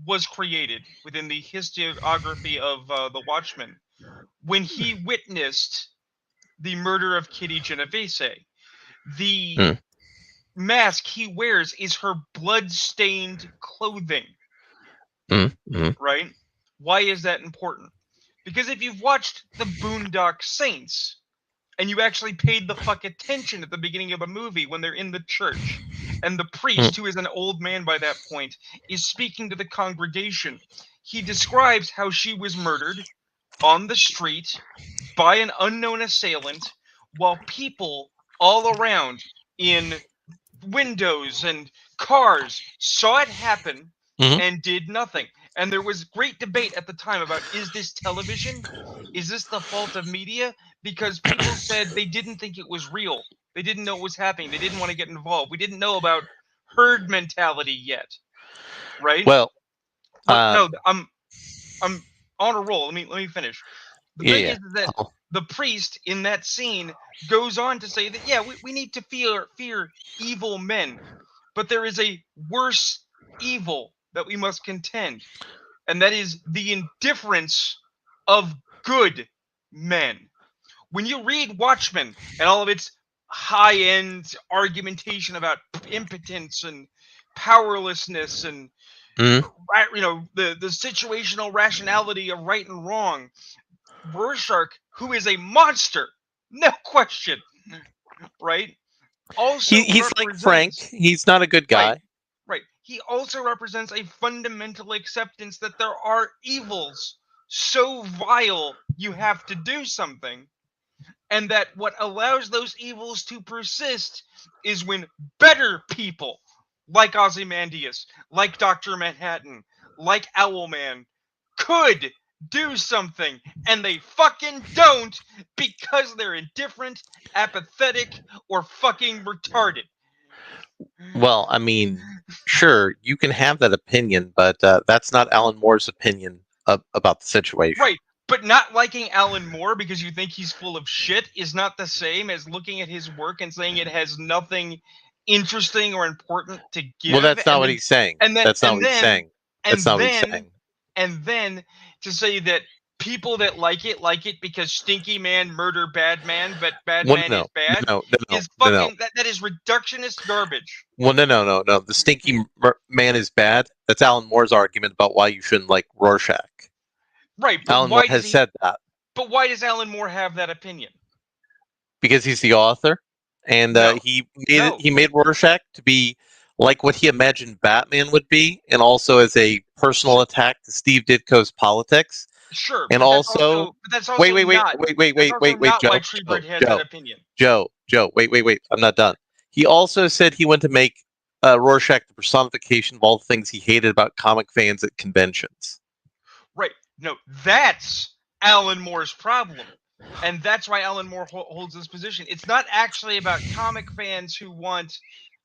was created within the historiography of the Watchmen when he witnessed the murder of Kitty Genovese. The mask he wears is her blood-stained clothing. Right? Why is that important? Because if you've watched the Boondock Saints, and you actually paid the fuck attention at the beginning of the movie when they're in the church, and the priest, who is an old man by that point, is speaking to the congregation, he describes how she was murdered on the street by an unknown assailant while people all around in windows and cars saw it happen and did nothing. And there was great debate at the time about, is this television? Is this the fault of media? Because people said they didn't think it was real. They didn't know what was happening. They didn't want to get involved. We didn't know about herd mentality yet. Right? Well, no, I'm on a roll. Let me finish. The thing is that the priest in that scene goes on to say that, we need to fear evil men. But there is a worse evil that we must contend. And that is the indifference of good men. When you read Watchmen and all of its high-end argumentation about impotence and powerlessness and the situational rationality of right and wrong, Rorschach, who is a monster, no question, right? Also, he's like Frank. He's not a good guy. Right. He also represents a fundamental acceptance that there are evils so vile you have to do something, and that what allows those evils to persist is when better people, like Ozymandias, like Dr. Manhattan, like Owlman, could do something, and they fucking don't because they're indifferent, apathetic, or fucking retarded. Well, I mean, sure, you can have that opinion, but that's not Alan Moore's opinion about the situation. Right, but not liking Alan Moore because you think he's full of shit is not the same as looking at his work and saying it has nothing interesting or important to give. Well, that's not what he's saying. That's not what he's saying. And then to say that people that like it because Stinky Man murder Bad Man, but Bad Man is bad. That is reductionist garbage. Well, no. The Stinky Man is bad. That's Alan Moore's argument about why you shouldn't like Rorschach. Right. But Alan Moore has said that. But why does Alan Moore have that opinion? Because he's the author, and he made Rorschach to be like what he imagined Batman would be, and also as a personal attack to Steve Ditko's politics. Sure, and also wait, Joe, wait, I'm not done. He also said he wanted to make Rorschach the personification of all the things he hated about comic fans at conventions. Right. No, that's Alan Moore's problem. And that's why Alan Moore holds this position. It's not actually about comic fans who want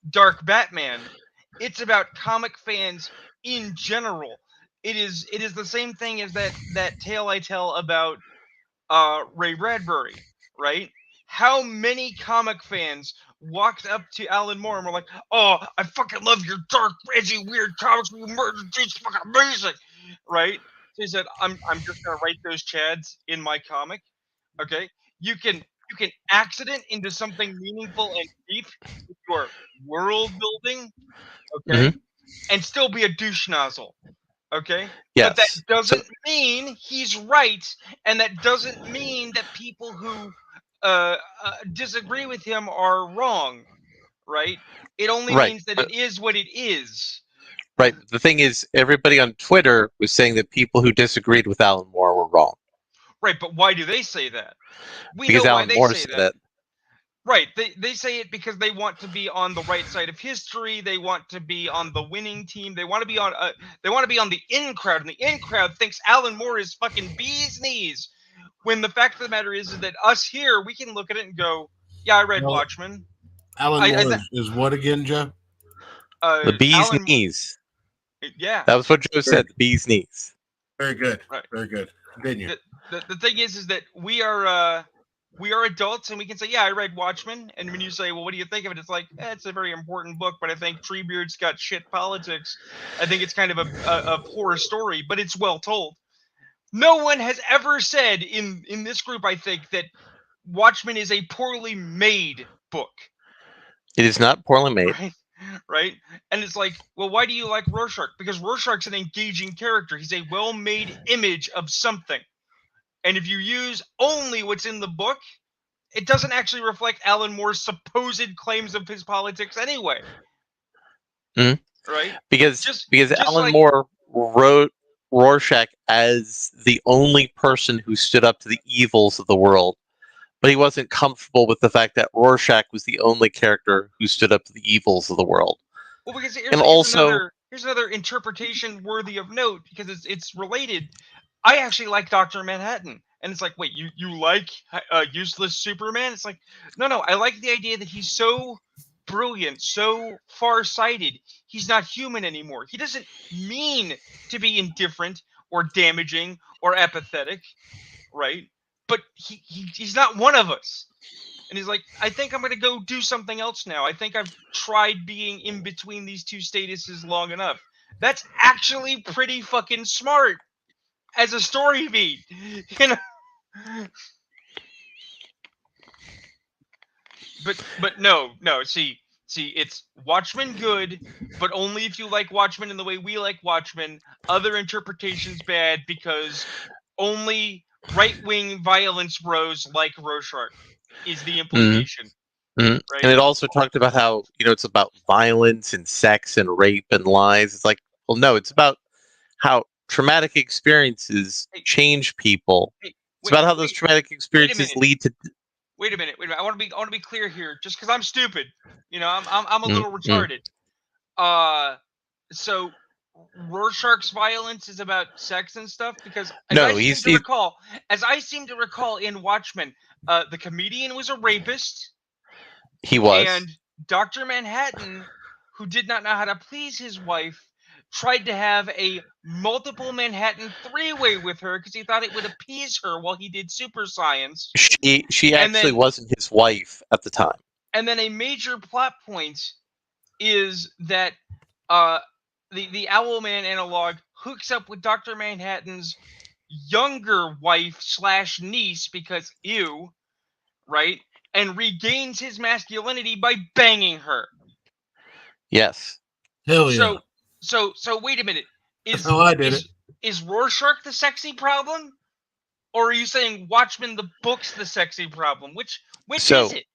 dark Batman. It's about comic fans in general. It is the same thing as that tale I tell about Ray Bradbury, right? How many comic fans walked up to Alan Moore and were like, "Oh, I fucking love your dark, edgy, weird comics. You murdered, it's fucking amazing," right? So he said, "I'm just gonna write those chads in my comic." Okay, you can accident into something meaningful and deep with your world building, okay, and still be a douche nozzle. Okay? Yes. But that doesn't mean he's right, and that doesn't mean that people who disagree with him are wrong, right? It only means that it is what it is. Right. The thing is, everybody on Twitter was saying that people who disagreed with Alan Moore were wrong Right, but why do they say that? We because know why Alan they Moore say said that. it. Right, they say it because they want to be on the right side of history. They want to be on the winning team. They want to be on the in crowd, and the in crowd thinks Alan Moore is fucking bee's knees. When the fact of the matter is that us here, we can look at it and go, "Yeah, I read Well, Watchmen." Alan I Moore is what again, Joe? The bee's Alan, knees. yeah, That was what Joe Very, said. The bee's knees. very good. right. Very good. Continue. The thing is that we are adults and we can say, yeah, I read Watchmen. And when you say, well, what do you think of it? It's like, it's a very important book, but I think Treebeard's got shit politics. I think it's kind of a poor story, but it's well told. No one has ever said in this group, I think, that Watchmen is a poorly made book. It is not poorly made. Right? Right? And it's like, well, why do you like Rorschach? Because Rorschach's an engaging character. He's a well-made image of something. And if you use only what's in the book, it doesn't actually reflect Alan Moore's supposed claims of his politics anyway. Mhm. Right? Because Just Alan like- Moore wrote Rorschach as the only person who stood up to the evils of the world, but he wasn't comfortable with the fact that Rorschach was the only character who stood up to the evils of the world. Well, because And also- here's another interpretation worthy of note because it's related. I actually like Dr. Manhattan. And it's like, wait, you like useless Superman? It's like, no, I like the idea that he's so brilliant, so far-sighted, he's not human anymore. He doesn't mean to be indifferent or damaging or apathetic, right? But he's not one of us. And he's like, I think I'm going to go do something else now. I think I've tried being in between these two statuses long enough. That's actually pretty fucking smart as a story beat, you know. But no. See, it's Watchmen good, but only if you like Watchmen in the way we like Watchmen. Other interpretations bad because only right-wing violence bros like Rorschach is the implication. Mhm. Right? And it also talked about how, it's about violence and sex and rape and lies. It's like, well, no, it's about how traumatic experiences change people. Hey, It's about how those traumatic experiences minute. lead to. Wait a minute. I want to be clear here, just because I'm stupid. I'm a little retarded. So Rorschach's violence is about sex and stuff because as I seem to recall in Watchmen, the comedian was a rapist. He was. And Dr. Manhattan, who did not know how to please his wife, tried to have a multiple Manhattan three-way with her because he thought it would appease her while he did super science. She actually wasn't his wife at the time. And then a major plot point is that the Owlman analog hooks up with Dr. Manhattan's younger wife / niece because ew, right? And regains his masculinity by banging her. Yes. Hell yeah. So wait a minute. Is Rorschach the sexy problem? Or are you saying Watchmen the book's the sexy problem? Which is it?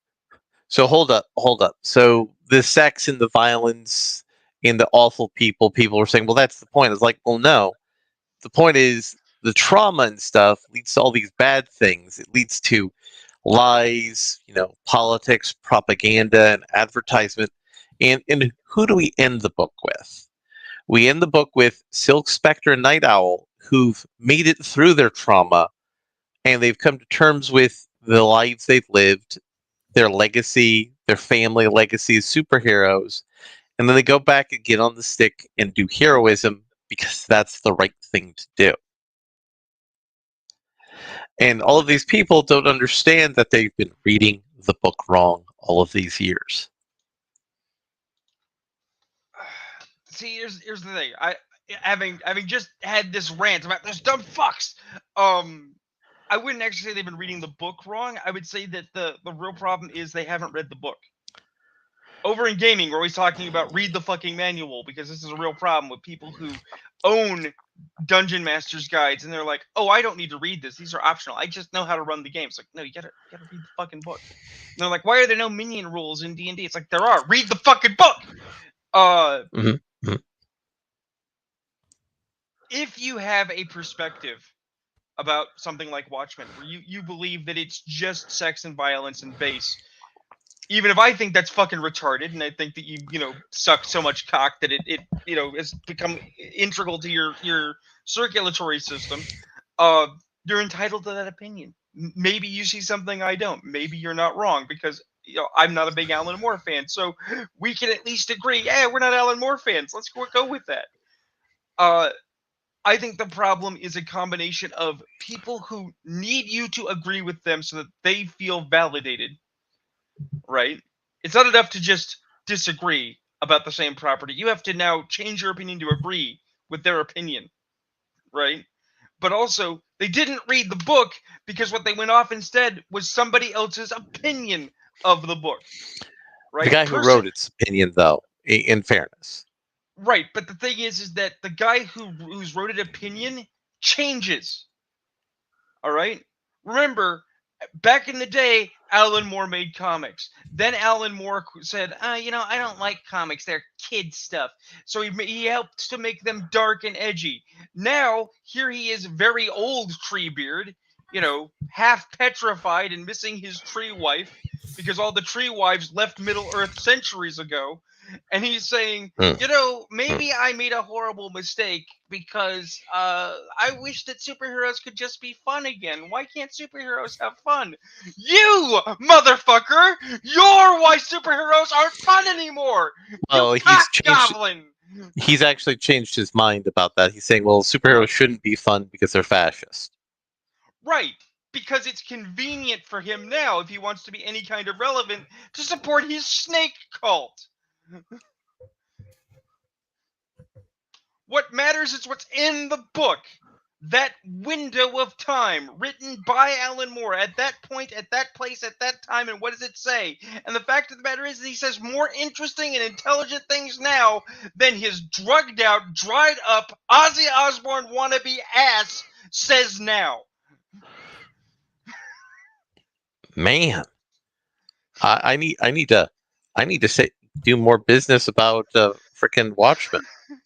So hold up. So the sex and the violence and the awful people were saying, well, that's the point. It's like, well, no. The point is the trauma and stuff leads to all these bad things. It leads to lies, politics, propaganda, and advertisement. And who do we end the book with? We end the book with Silk Spectre and Night Owl, who've made it through their trauma, and they've come to terms with the lives they've lived, their legacy, their family legacy as superheroes, and then they go back and get on the stick and do heroism because that's the right thing to do. And all of these people don't understand that they've been reading the book wrong all of these years. See, here's the thing. Having just had this rant about those dumb fucks, I wouldn't actually say they've been reading the book wrong. I would say that the real problem is they haven't read the book. Over in gaming, we're always talking about read the fucking manual because this is a real problem with people who own Dungeon Master's guides and they're like, oh, I don't need to read this. These are optional. I just know how to run the game. It's like, no, you gotta read the fucking book. And they're like, why are there no minion rules in D&D? It's like, there are. Read the fucking book. if you have a perspective about something like Watchmen, where you believe that it's just sex and violence and base, even if I think that's fucking retarded, and I think that you know suck so much cock that it you know has become integral to your circulatory system, you're entitled to that opinion. Maybe you see something I don't. Maybe you're not wrong, because you know I'm not a big Alan Moore fan, so we can at least agree. Yeah, we're not Alan Moore fans. Let's go with that. I think the problem is a combination of people who need you to agree with them so that they feel validated, right? It's not enough to just disagree about the same property. You have to now change your opinion to agree with their opinion, right? But also, they didn't read the book, because what they went off instead was somebody else's opinion of the book, right? The guy who wrote its opinion, though, in fairness. Right, but the thing is that the guy who's wrote an opinion changes. All right? Remember, back in the day, Alan Moore made comics. Then Alan Moore said, you know, I don't like comics. They're kid stuff. So he helped to make them dark and edgy. Now, here he is, very old Treebeard, you know, half petrified and missing his tree wife, because all the tree wives left Middle Earth centuries ago. And he's saying, you know, maybe I made a horrible mistake, because I wish that superheroes could just be fun again. Why can't superheroes have fun? You, motherfucker! You're why superheroes aren't fun anymore! Well, you goblin! He's actually changed his mind about that. He's saying, well, superheroes shouldn't be fun because they're fascist. Right. Because it's convenient for him now, if he wants to be any kind of relevant, to support his snake cult. What matters is what's in the book. That window of time written by Alan Moore at that point, at that place, at that time, and what does it say? And the fact of the matter is that he says more interesting and intelligent things now than his drugged out, dried up, Ozzy Osbourne wannabe ass says now. Man, I need to say do more business about freaking Watchmen.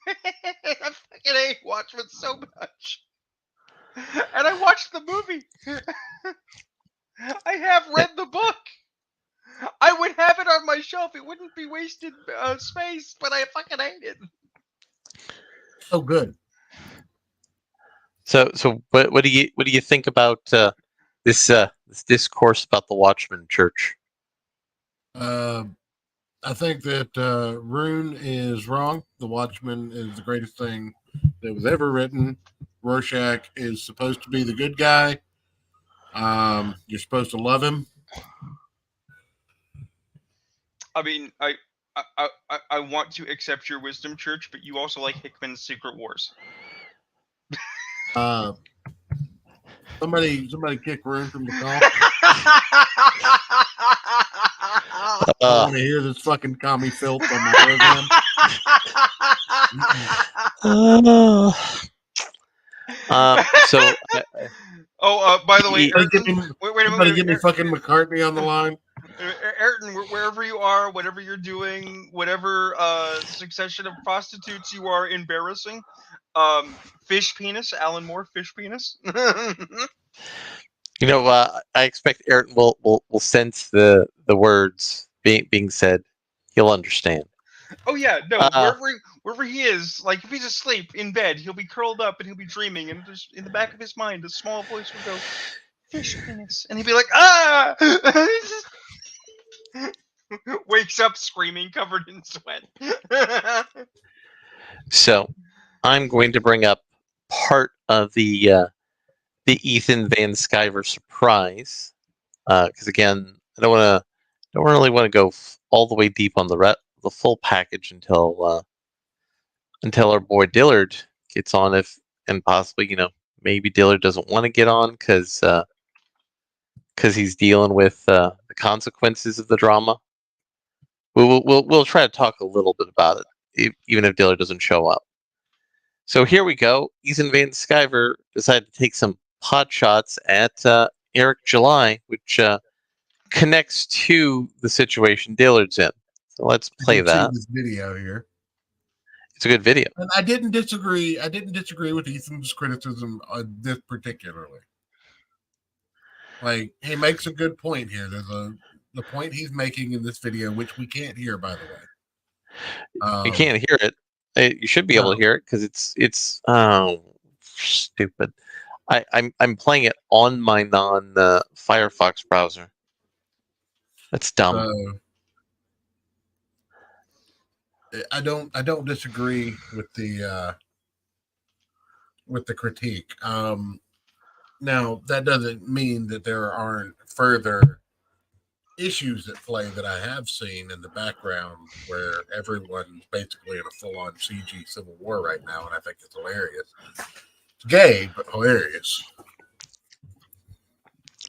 I fucking hate Watchmen so much, and I watched the movie. I have read the book. I would have it on my shelf. It wouldn't be wasted space, but I fucking hate it. So good. So what do you think about this discourse about the Watchmen Church? I think that Rune is wrong. The Watchmen is the greatest thing that was ever written. Rorschach is supposed to be the good guy. You're supposed to love him. I mean, I want to accept your wisdom, Church, but you also like Hickman's Secret Wars. Somebody kick Rune from the call. I want to hear this fucking commie filth on my program. By the way, wait a minute. Give me fucking McCartney on the line. Ayrton, wherever you are, whatever you're doing, whatever succession of prostitutes you are embarrassing, fish penis, Alan Moore, fish penis. You know, I expect Ayrton will sense the words being said. He'll understand. Oh yeah, no. Wherever he is, like if he's asleep in bed, he'll be curled up and he'll be dreaming, and just in the back of his mind, a small voice will go, "Fish penis," and he'll be like, "Ah!" Wakes up screaming, covered in sweat. So, I'm going to bring up part of the Ethan Van Sciver surprise, because again, I don't really want to go all the way deep on the full package until our boy Dillard gets on, and possibly maybe Dillard doesn't want to get on because he's dealing with the consequences of the drama. We'll try to talk a little bit about it, even if Dillard doesn't show up. So here we go. Ethan Van Sciver decided to take some pot shots at Eric July, which connects to the situation Dillard's in. So let's play that. This video here. It's a good video. And I didn't disagree. I didn't disagree with Ethan's criticism on this particularly. Like, he makes a good point here. There's the point he's making in this video, which we can't hear, by the way. You can't hear it. You should be able to hear it because it's stupid. I'm playing it on my non Firefox browser. That's dumb. I don't disagree with the critique. Now that doesn't mean that there aren't further issues at play that I have seen in the background where everyone's basically in a full-on CG civil war right now, and I think it's hilarious. It's gay, but hilarious.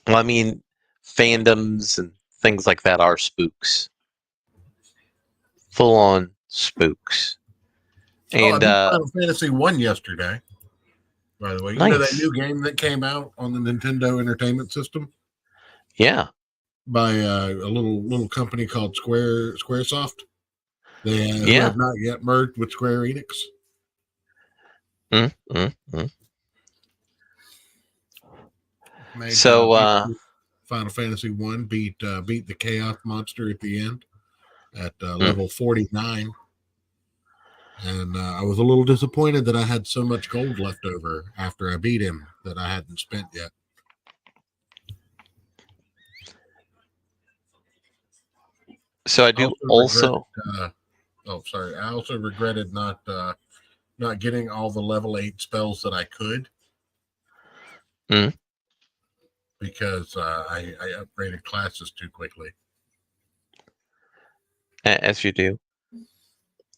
Well, I mean, fandoms and things like that are spooks. Full-on spooks. And I beat Final Fantasy 1 yesterday. By the way, you know that new game that came out on the Nintendo Entertainment System? Yeah. By a little company called Squaresoft. They have not yet merged with Square Enix. So Final Fantasy 1 beat the Chaos Monster at the end at level 49. And I was a little disappointed that I had so much gold left over after I beat him that I hadn't spent yet. So I do also. I also regretted not getting all the level 8 spells that I could. Because I upgraded classes too quickly. As you do.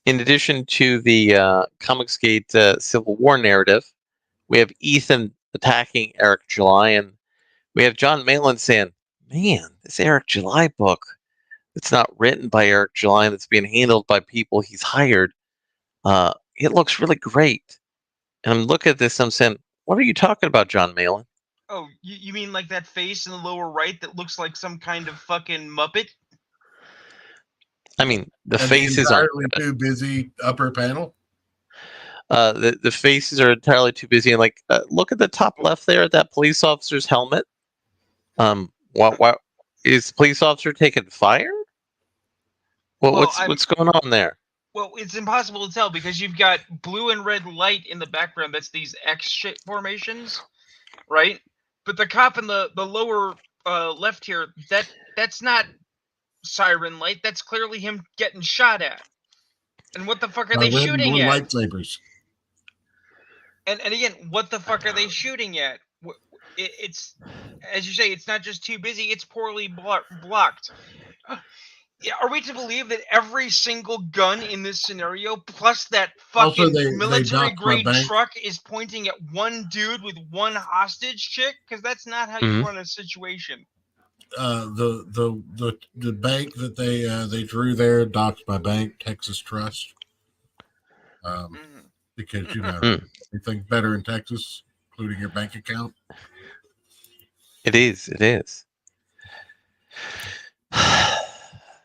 In addition to the Comicsgate Civil War narrative, we have Ethan attacking Eric July, and we have John Malin saying, "Man, this Eric July book, it's not written by Eric July, and it's being handled by people he's hired. It looks really great." And I'm looking at this, and I'm saying, "What are you talking about, John Malin?" Oh, you mean like that face in the lower right that looks like some kind of fucking Muppet? I mean, the faces are aren't too busy. Upper panel. The faces are entirely too busy, and look at the top left there at that police officer's helmet. What is the police officer taking fire? What's going on there? Well, it's impossible to tell because you've got blue and red light in the background. That's these X-shaped formations, right? But the cop in the lower left here, that's not siren light. That's clearly him getting shot at. And what the fuck are they shooting at? Lightsabers. And again, what the fuck are they shooting at? It's, as you say, it's not just too busy. It's poorly blocked. Are we to believe that every single gun in this scenario, plus that fucking military-grade truck, is pointing at one dude with one hostage chick? Because that's not how you run a situation. The bank that they drew there, docked my bank, Texas Trust. Because everything's better in Texas, including your bank account. It is.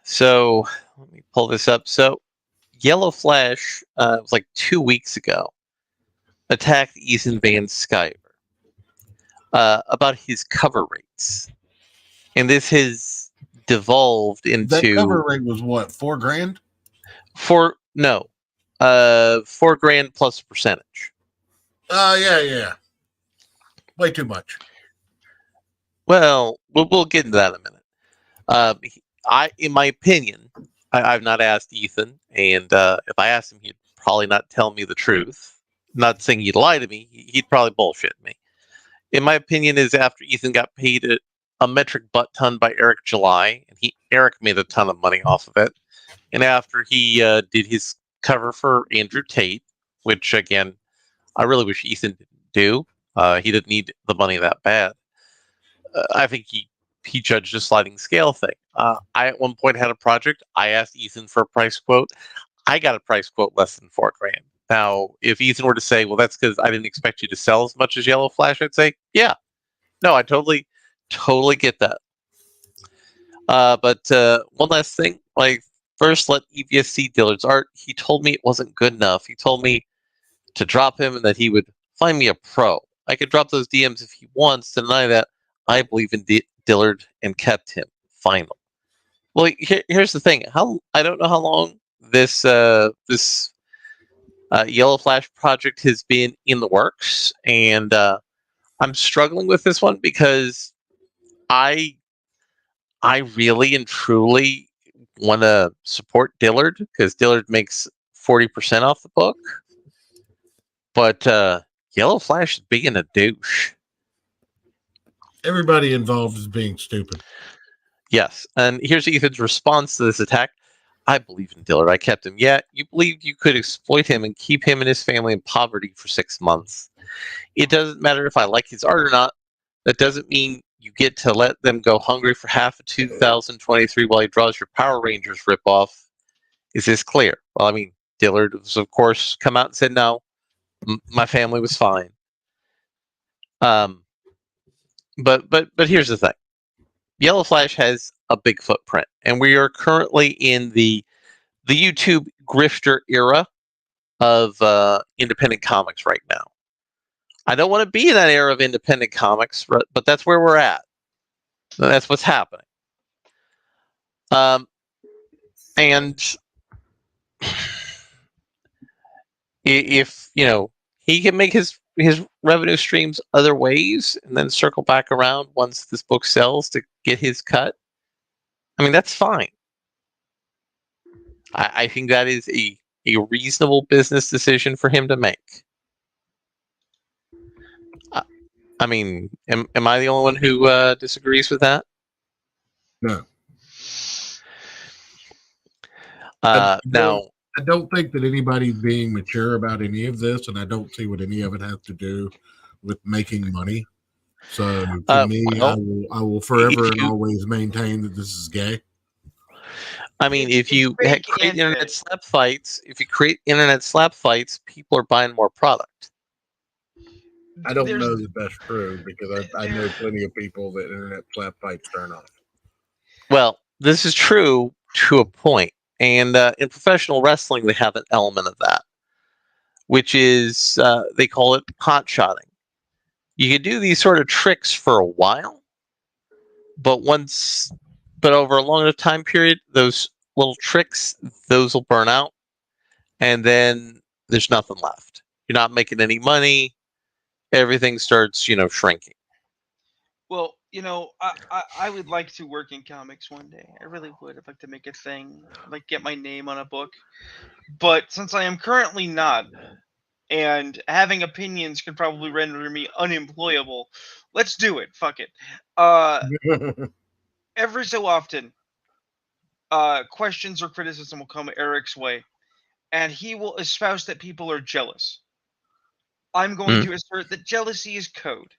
So let me pull this up. So Yellow Flash, it was like 2 weeks ago, attacked Ethan Van Sciver about his cover rates. And this has devolved into... That cover rate was what, $4,000? $4,000 plus percentage. Yeah. Way too much. Well, we'll get into that in a minute. In my opinion, I've not asked Ethan, and if I asked him, he'd probably not tell me the truth. Not saying he'd lie to me, he'd probably bullshit me. In my opinion, is after Ethan got paid a metric butt ton by Eric July, and Eric made a ton of money off of it, and after he did his cover for Andrew Tate, which again, I really wish Ethan didn't do. He didn't need the money that bad. I think he judged a sliding scale thing. I at one point had a project. I asked Ethan for a price quote. I got a price quote less than $4,000. Now, if Ethan were to say, "Well, that's because I didn't expect you to sell as much as Yellow Flash," I'd say, "Yeah, no, I totally get that." But one last thing, like first let EVS see Dillard's art, he told me it wasn't good enough. He told me to drop him and that he would find me a pro. I could drop those DMs if he wants to deny that. I believe in Dillard and kept him. Finally. Well, here's the thing. I don't know how long this Yellow Flash project has been in the works, and I'm struggling with this one because I really and truly want to support Dillard because Dillard makes 40% off the book, but Yellow Flash is being a douche. Everybody involved is being stupid. Yes, and here's Ethan's response to this attack. I believe in Dillard. I kept him. Yeah, you believed you could exploit him and keep him and his family in poverty for 6 months. It doesn't matter if I like his art or not. That doesn't mean you get to let them go hungry for half of 2023 while he draws your Power Rangers ripoff. Is this clear? Well, I mean, Dillard was, of course, come out and said no. My family was fine. But here's the thing. Yellow Flash has a big footprint, and we are currently in the YouTube grifter era of independent comics right now. I don't want to be in that era of independent comics, but that's where we're at. That's what's happening. And if he can make his revenue streams other ways and then circle back around once this book sells to get his cut, I mean, that's fine. I think that is a reasonable business decision for him to make. I mean, am I the only one who disagrees with that? No. Now, I don't think that anybody's being mature about any of this, and I don't see what any of it has to do with making money. So to me, I will forever and always maintain that this is gay. I mean, if you create internet slap fights, people are buying more product. I don't know that that's true because I know plenty of people that internet slap fights turn off. Well, this is true to a point. And in professional wrestling, they have an element of that, which is they call it hot shotting. You can do these sort of tricks for a while, but over a long enough time period, those little tricks, those will burn out, and then there's nothing left. You're not making any money. Everything starts, shrinking. Well, I would like to work in comics one day. I really would. I'd like to make a thing, like get my name on a book. But since I am currently not, and having opinions could probably render me unemployable, let's do it. Fuck it. Every so often, questions or criticism will come Eric's way, and he will espouse that people are jealous. I'm going to assert that jealousy is code.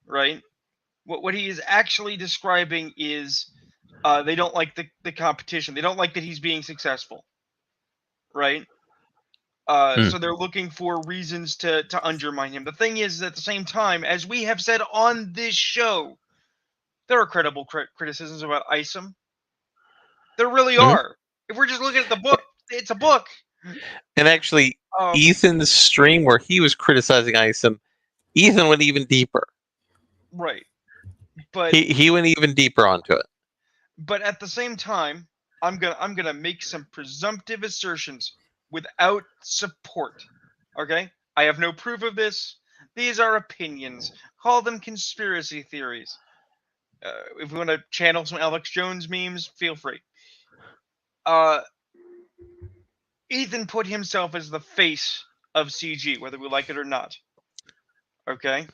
Right? What he is actually describing is they don't like the competition. They don't like that he's being successful. Right? So they're looking for reasons to undermine him. The thing is, at the same time, as we have said on this show, there are credible criticisms about Isom. There really are. If we're just looking at the book, it's a book. And actually, Ethan's stream where he was criticizing Isom, Ethan went even deeper. Right. But he went even deeper onto it. But at the same time, I'm gonna make some presumptive assertions without support. Okay? I have no proof of this. These are opinions. Call them conspiracy theories. If we want to channel some Alex Jones memes, feel free. Ethan put himself as the face of CG, whether we like it or not. Okay?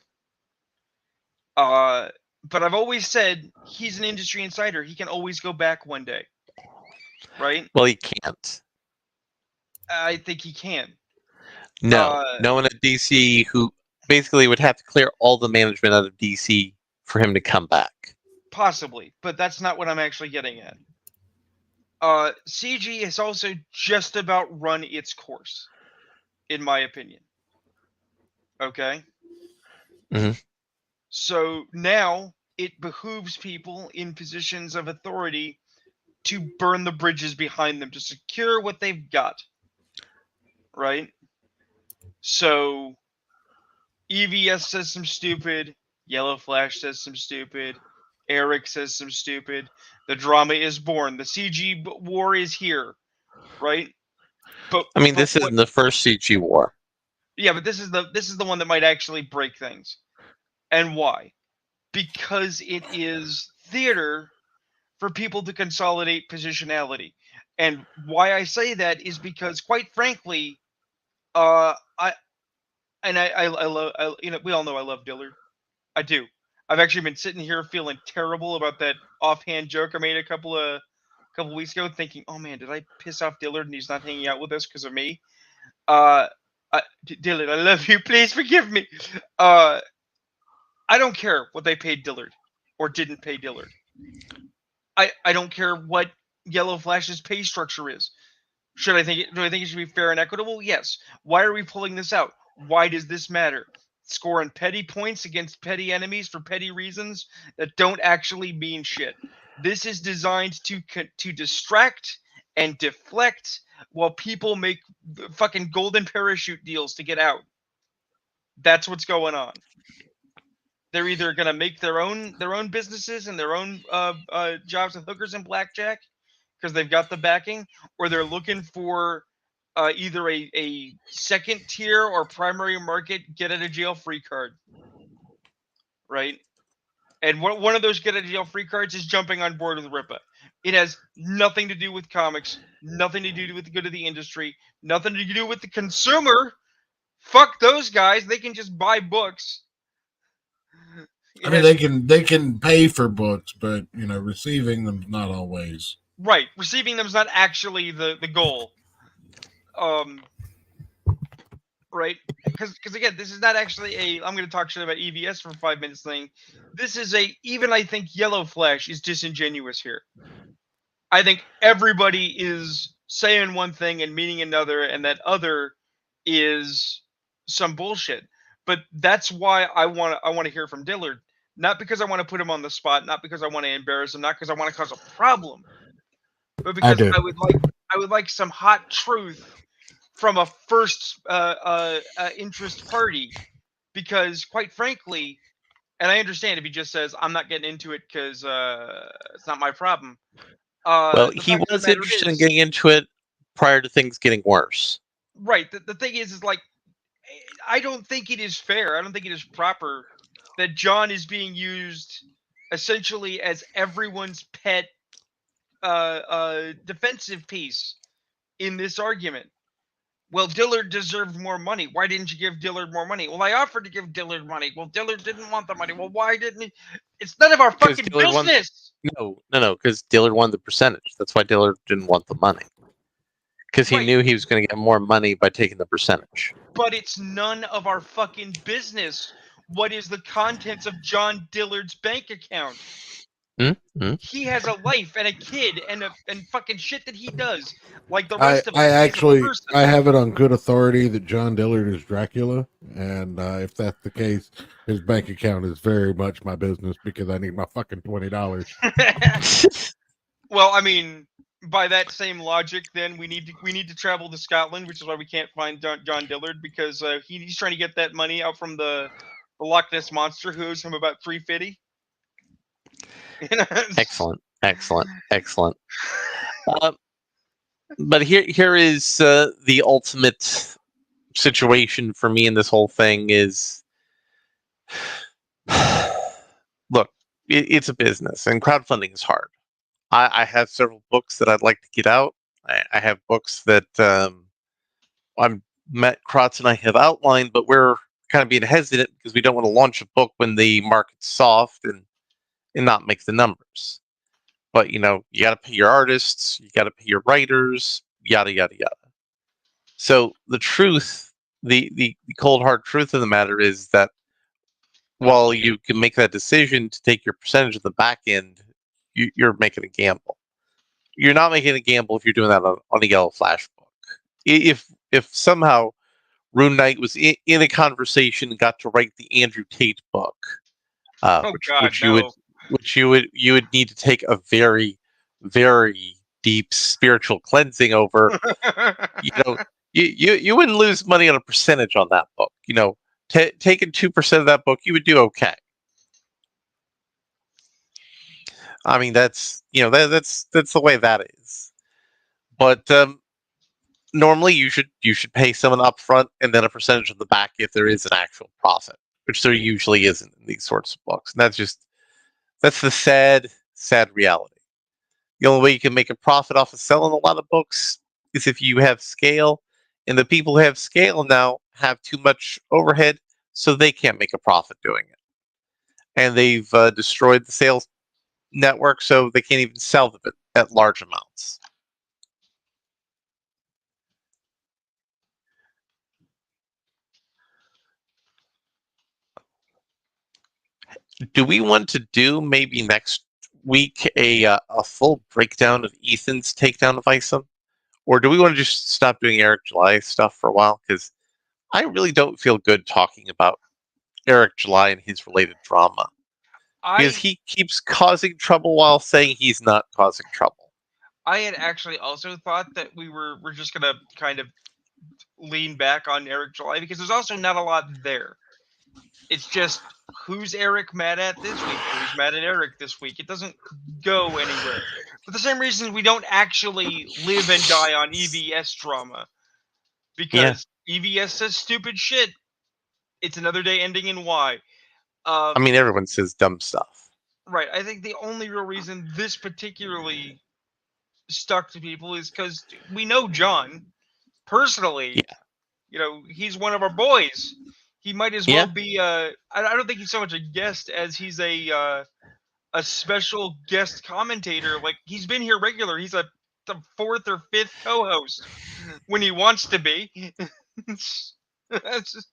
But I've always said he's an industry insider. He can always go back one day. Right? Well, he can't. I think he can. No. No one at DC who basically would have to clear all the management out of DC for him to come back. Possibly, but that's not what I'm actually getting at. CG has also just about run its course, in my opinion. Okay? Mm-hmm. So now it behooves people in positions of authority to burn the bridges behind them to secure what they've got. Right? So EVS says some stupid, Yellow Flash says some stupid, Eric says some stupid, the drama is born, the CG war is here, right? But I mean, this isn't the first CG war. Yeah, but this is the one that might actually break things. And why? Because it is theater for people to consolidate positionality. And why I say that is because, quite frankly, I love, we all know I love Dillard. I do. I've actually been sitting here feeling terrible about that offhand joke I made a couple weeks ago, thinking, oh man, did I piss off Dillard and he's not hanging out with us because of me? Dillard, I love you. Please forgive me. I don't care what they paid Dillard or didn't pay Dillard. I don't care what Yellow Flash's pay structure is. Do I think it should be fair and equitable? Yes. Why are we pulling this out? Why does this matter? Scoring petty points against petty enemies for petty reasons that don't actually mean shit. This is designed to distract and deflect while people make fucking golden parachute deals to get out. That's what's going on. They're either gonna make their own businesses and their own jobs and hookers and blackjack because they've got the backing, or they're looking for either a second tier or primary market get out of jail free card, right? And one of those get out of jail free cards is jumping on board with Rippa. It has nothing to do with comics, nothing to do with the good of the industry, nothing to do with the consumer. Fuck those guys. They can just buy books. I mean, they can pay for books, but receiving them not always. Right, receiving them is not actually the goal. Right, because again, this is not actually I'm going to talk shit about EVS for 5 minutes thing. This is even I think Yellow Flash is disingenuous here. I think everybody is saying one thing and meaning another, and that other is some bullshit. But that's why I want to hear from Dillard, not because I want to put him on the spot, not because I want to embarrass him, not because I want to cause a problem, but because I would like some hot truth from a first interest party. Because quite frankly, and I understand if he just says I'm not getting into it because it's not my problem. Well, he was interested in getting into it prior to things getting worse. Right. The thing is like, I don't think it is fair. I don't think it is proper that John is being used essentially as everyone's pet defensive piece in this argument. Well, Dillard deserved more money. Why didn't you give Dillard more money? Well, I offered to give Dillard money. Well, Dillard didn't want the money. Well, why didn't he? It's none of our fucking business. No, because Dillard won the percentage. That's why Dillard didn't want the money. Because he knew he was going to get more money by taking the percentage. But it's none of our fucking business. What is the contents of John Dillard's bank account? Mm-hmm. He has a life and a kid and fucking shit that he does, like the rest of us. I have it on good authority that John Dillard is Dracula, and if that's the case, his bank account is very much my business because I need my fucking $20. Well, I mean, by that same logic, then we need to travel to Scotland, which is why we can't find John Dillard, because he's trying to get that money out from the Loch Ness Monster, who owes him about $350. Excellent. But here is the ultimate situation for me in this whole thing is, look, it's a business and crowdfunding is hard. I have several books that I'd like to get out. I have books that Matt Kratz and I have outlined, but we're kind of being hesitant because we don't want to launch a book when the market's soft and not make the numbers. But you got to pay your artists, you got to pay your writers, yada yada yada. So the truth, the cold hard truth of the matter is that while you can make that decision to take your percentage of the back end, you're making a gamble. You're not making a gamble if you're doing that on a Yellow Flash book. If somehow Rune Knight was in a conversation and got to write the Andrew Tate book, which you would need to take a very, very deep spiritual cleansing over, you wouldn't lose money on a percentage on that book. Taking 2% of that book, you would do okay. I mean, that's the way that is. But normally, you should pay someone up front and then a percentage on the back if there is an actual profit, which there usually isn't in these sorts of books. And that's the sad reality. The only way you can make a profit off of selling a lot of books is if you have scale, and the people who have scale now have too much overhead, so they can't make a profit doing it. And they've destroyed the sales network, so they can't even sell them at large amounts. Do we want to do maybe next week a full breakdown of Ethan's takedown of Isom? Or do we want to just stop doing Eric July stuff for a while? Because I really don't feel good talking about Eric July and his related drama. Because he keeps causing trouble while saying he's not causing trouble. I had actually also thought that we're just going to kind of lean back on Eric July, because there's also not a lot there. It's just, who's Eric mad at this week? Who's mad at Eric this week? It doesn't go anywhere. For the same reason we don't actually live and die on EVS drama. Because EVS says stupid shit. It's another day ending in Y. I mean, everyone says dumb stuff. Right. I think the only real reason this particularly stuck to people is because we know John personally. Yeah. He's one of our boys. He might as well be. I don't think he's so much a guest as he's a special guest commentator. Like, he's been here regular. He's the fourth or fifth co-host when he wants to be. That's just,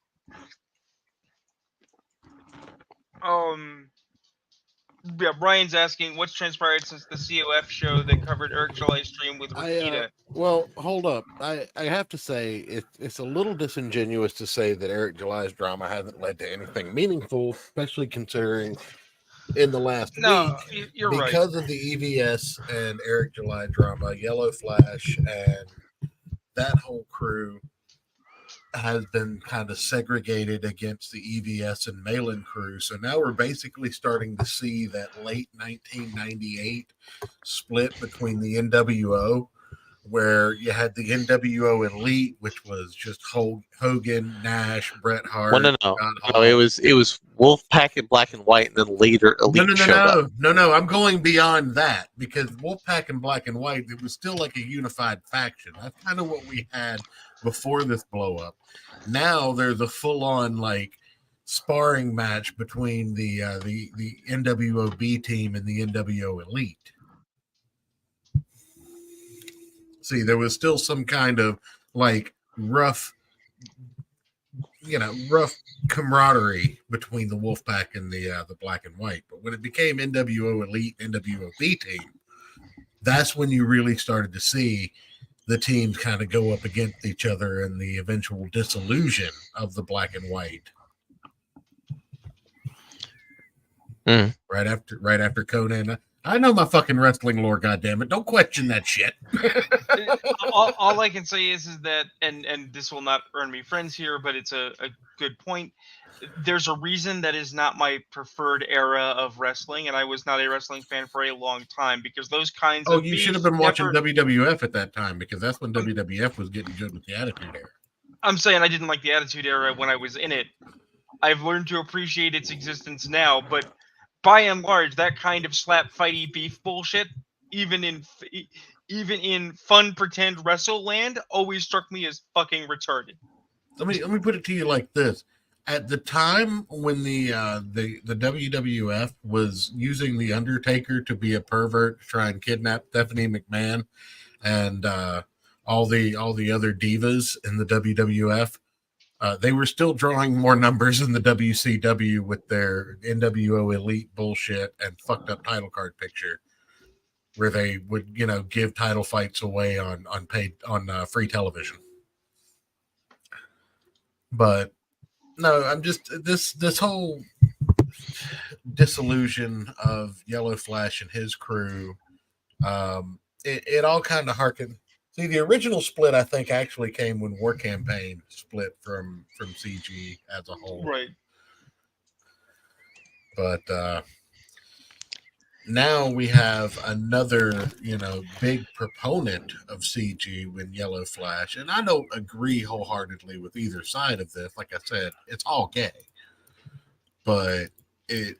Brian's asking what's transpired since the COF show that covered Eric July's stream with Rikita. Well, hold up. I have to say it's a little disingenuous to say that Eric July's drama hasn't led to anything meaningful, especially considering in the last week, you're because of the EVS and Eric July drama, Yellow Flash and that whole crew has been kind of segregated against the EVS and Malin crew. So now we're basically starting to see that late 1998 split between the NWO, where you had the NWO Elite, which was just Hogan, Nash, Bret Hart. No, it was Wolfpack and Black and White, and then later Elite showed up. No, I'm going beyond that, because Wolfpack and Black and White, it was still like a unified faction. That's kind of what we had before this blow up. Now there's a full-on like sparring match between the NWO B team and the NWO Elite. See, there was still some kind of like rough camaraderie between the Wolfpack and the Black and White. But when it became NWO Elite, NWO B team, that's when you really started to see the teams kind of go up against each other and the eventual dissolution of the Black and White. Right after Conan. I know my fucking wrestling lore, goddammit. Don't question that shit. all I can say is that, and this will not earn me friends here, but it's a good point. There's a reason that is not my preferred era of wrestling, and I was not a wrestling fan for a long time, because those kinds of... Oh, you should have been watching WWF at that time, because that's when WWF was getting good with the Attitude Era. I'm saying I didn't like the Attitude Era when I was in it. I've learned to appreciate its existence now, but by and large, that kind of slap fighty beef bullshit, even in fun pretend wrestle land, always struck me as fucking retarded. Let me put it to you like this: at the time when the WWF was using the Undertaker to be a pervert to try and kidnap Stephanie McMahon and all the other divas in the WWF. They were still drawing more numbers in the WCW with their NWO Elite bullshit and fucked up title card picture, where they would, give title fights away on free television. But no, I'm just this whole disillusion of Yellow Flash and his crew It all kind of harkened. See, the original split, I think, actually came when War Campaign split from CG as a whole. Right. But now we have another, big proponent of CG when Yellow Flash, and I don't agree wholeheartedly with either side of this. Like I said, it's all gay, but it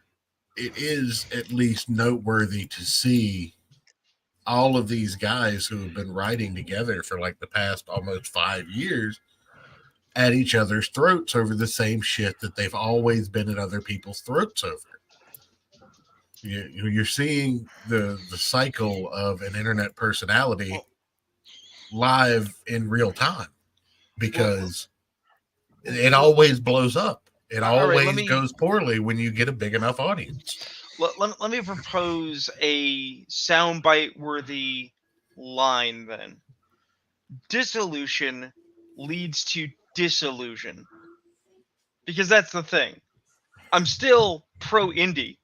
is at least noteworthy to see all of these guys who have been writing together for like the past almost 5 years at each other's throats over the same shit that they've always been at other people's throats over. You're seeing the cycle of an internet personality live in real time because it always blows up. It always goes poorly when you get a big enough audience. Let me propose a soundbite worthy line then. Dissolution leads to disillusion. Because that's the thing. I'm still pro indie.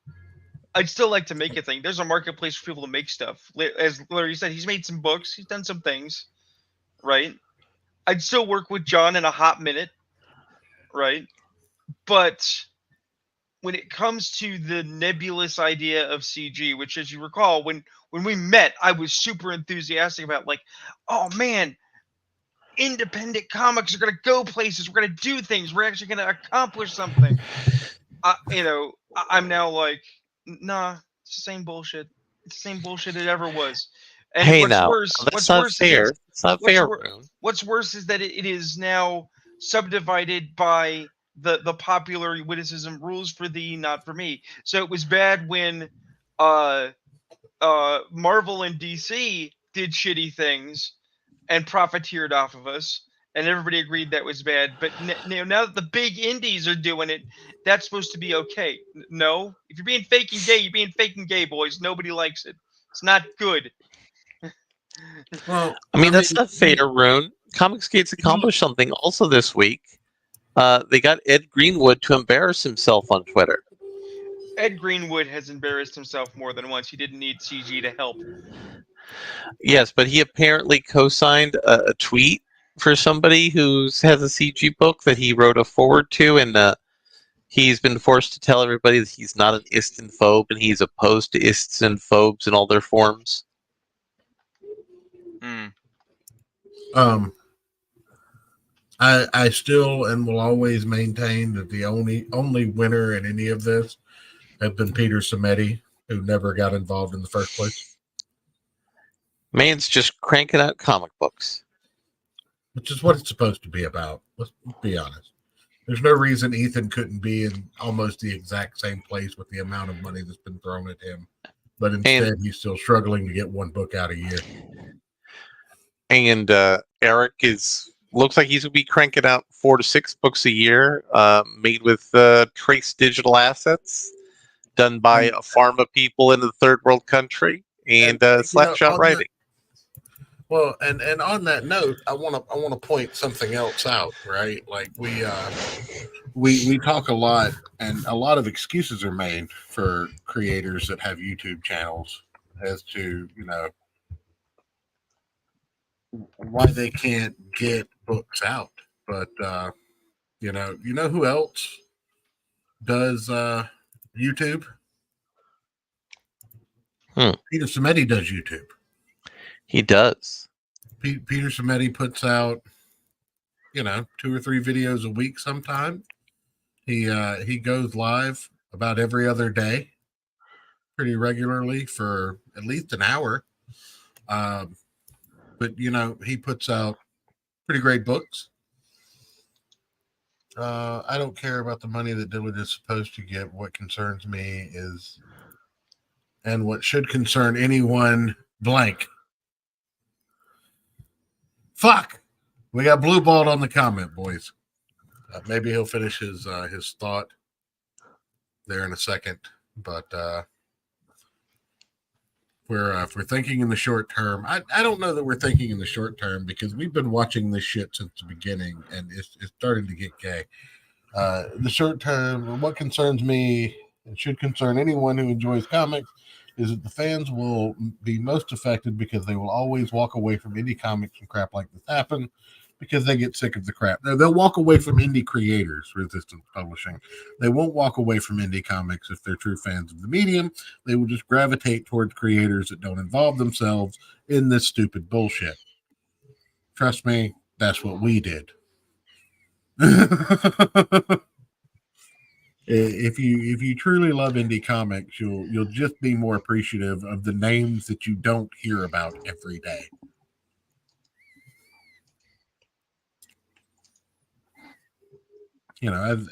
I'd still like to make a thing. There's a marketplace for people to make stuff. As Larry said, he's made some books. He's done some things. Right? I'd still work with John in a hot minute. Right? But when it comes to the nebulous idea of CG, which, as you recall, when we met, I was super enthusiastic about, like, oh man, independent comics are going to go places. We're going to do things. We're actually going to accomplish something. I'm now like, nah, it's the same bullshit. It's the same bullshit it ever was. And Hey, what's now, worse, that's what's not worse fair. is It's not fair, wor- Rune. what's worse is that it is now subdivided by the popular witticism, rules for thee, not for me. So it was bad when Marvel and DC did shitty things and profiteered off of us, and everybody agreed that was bad. But now that the big indies are doing it, that's supposed to be okay. No, if you're being fake and gay, you're being fake and gay, boys. Nobody likes it. It's not good. Well, I mean, that's not fair, Rune. Comicsgate's accomplished something also this week. They got Ed Greenwood to embarrass himself on Twitter. Ed Greenwood has embarrassed himself more than once. He didn't need CG to help. Yes, but he apparently co-signed a tweet for somebody who has a CG book that he wrote a forward to, and he's been forced to tell everybody that he's not an Istanphobe and he's opposed to Ists and phobes in all their forms. I still and will always maintain that the only winner in any of this have been Peter Simeti, who never got involved in the first place. Man's just cranking out comic books. Which is what it's supposed to be about. Let's be honest. There's no reason Ethan couldn't be in almost the exact same place with the amount of money that's been thrown at him. But instead, he's still struggling to get one book out a year. And Eric looks like he's going to be cranking out 4 to 6 books a year, made with trace digital assets, done by pharma people in the third world country, and slapshot writing. Well, and on that note, I want to point something else out, right? Like we talk a lot, and a lot of excuses are made for creators that have YouTube channels as to why they can't get books out. But you know who else does YouTube? Peter Simeti does YouTube. He does. Peter Simeti puts out 2 or 3 videos a week sometimes. He goes live about every other day pretty regularly for at least an hour. But he puts out pretty great books. I don't care about the money that Dylan is supposed to get. What concerns me is, and what should concern anyone blank. Fuck! We got blue balled on the comment, boys. Maybe he'll finish his thought there in a second. But if we're thinking in the short term, I don't know that we're thinking in the short term because we've been watching this shit since the beginning, and it's starting to get gay. The short term, what concerns me and should concern anyone who enjoys comics, is that the fans will be most affected because they will always walk away from indie comics when crap like this happen because they get sick of the crap. Now, they'll walk away from indie creators, Resistance Publishing. They won't walk away from indie comics if they're true fans of the medium. They will just gravitate towards creators that don't involve themselves in this stupid bullshit. Trust me, that's what we did. If you truly love indie comics, you'll just be more appreciative of the names that you don't hear about every day. You know,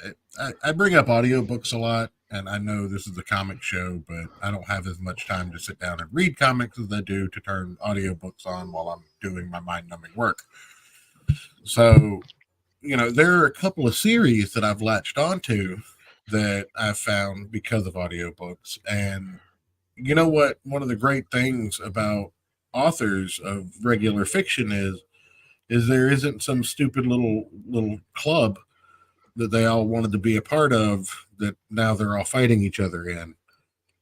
I bring up audiobooks a lot, and I know this is a comic show, but I don't have as much time to sit down and read comics as I do to turn audiobooks on while I'm doing my mind-numbing work. So, you know, there are a couple of series that I've latched onto that I've found because of audiobooks. And you know what? One of the great things about authors of regular fiction is there isn't some stupid little club that they all wanted to be a part of that now they're all fighting each other in.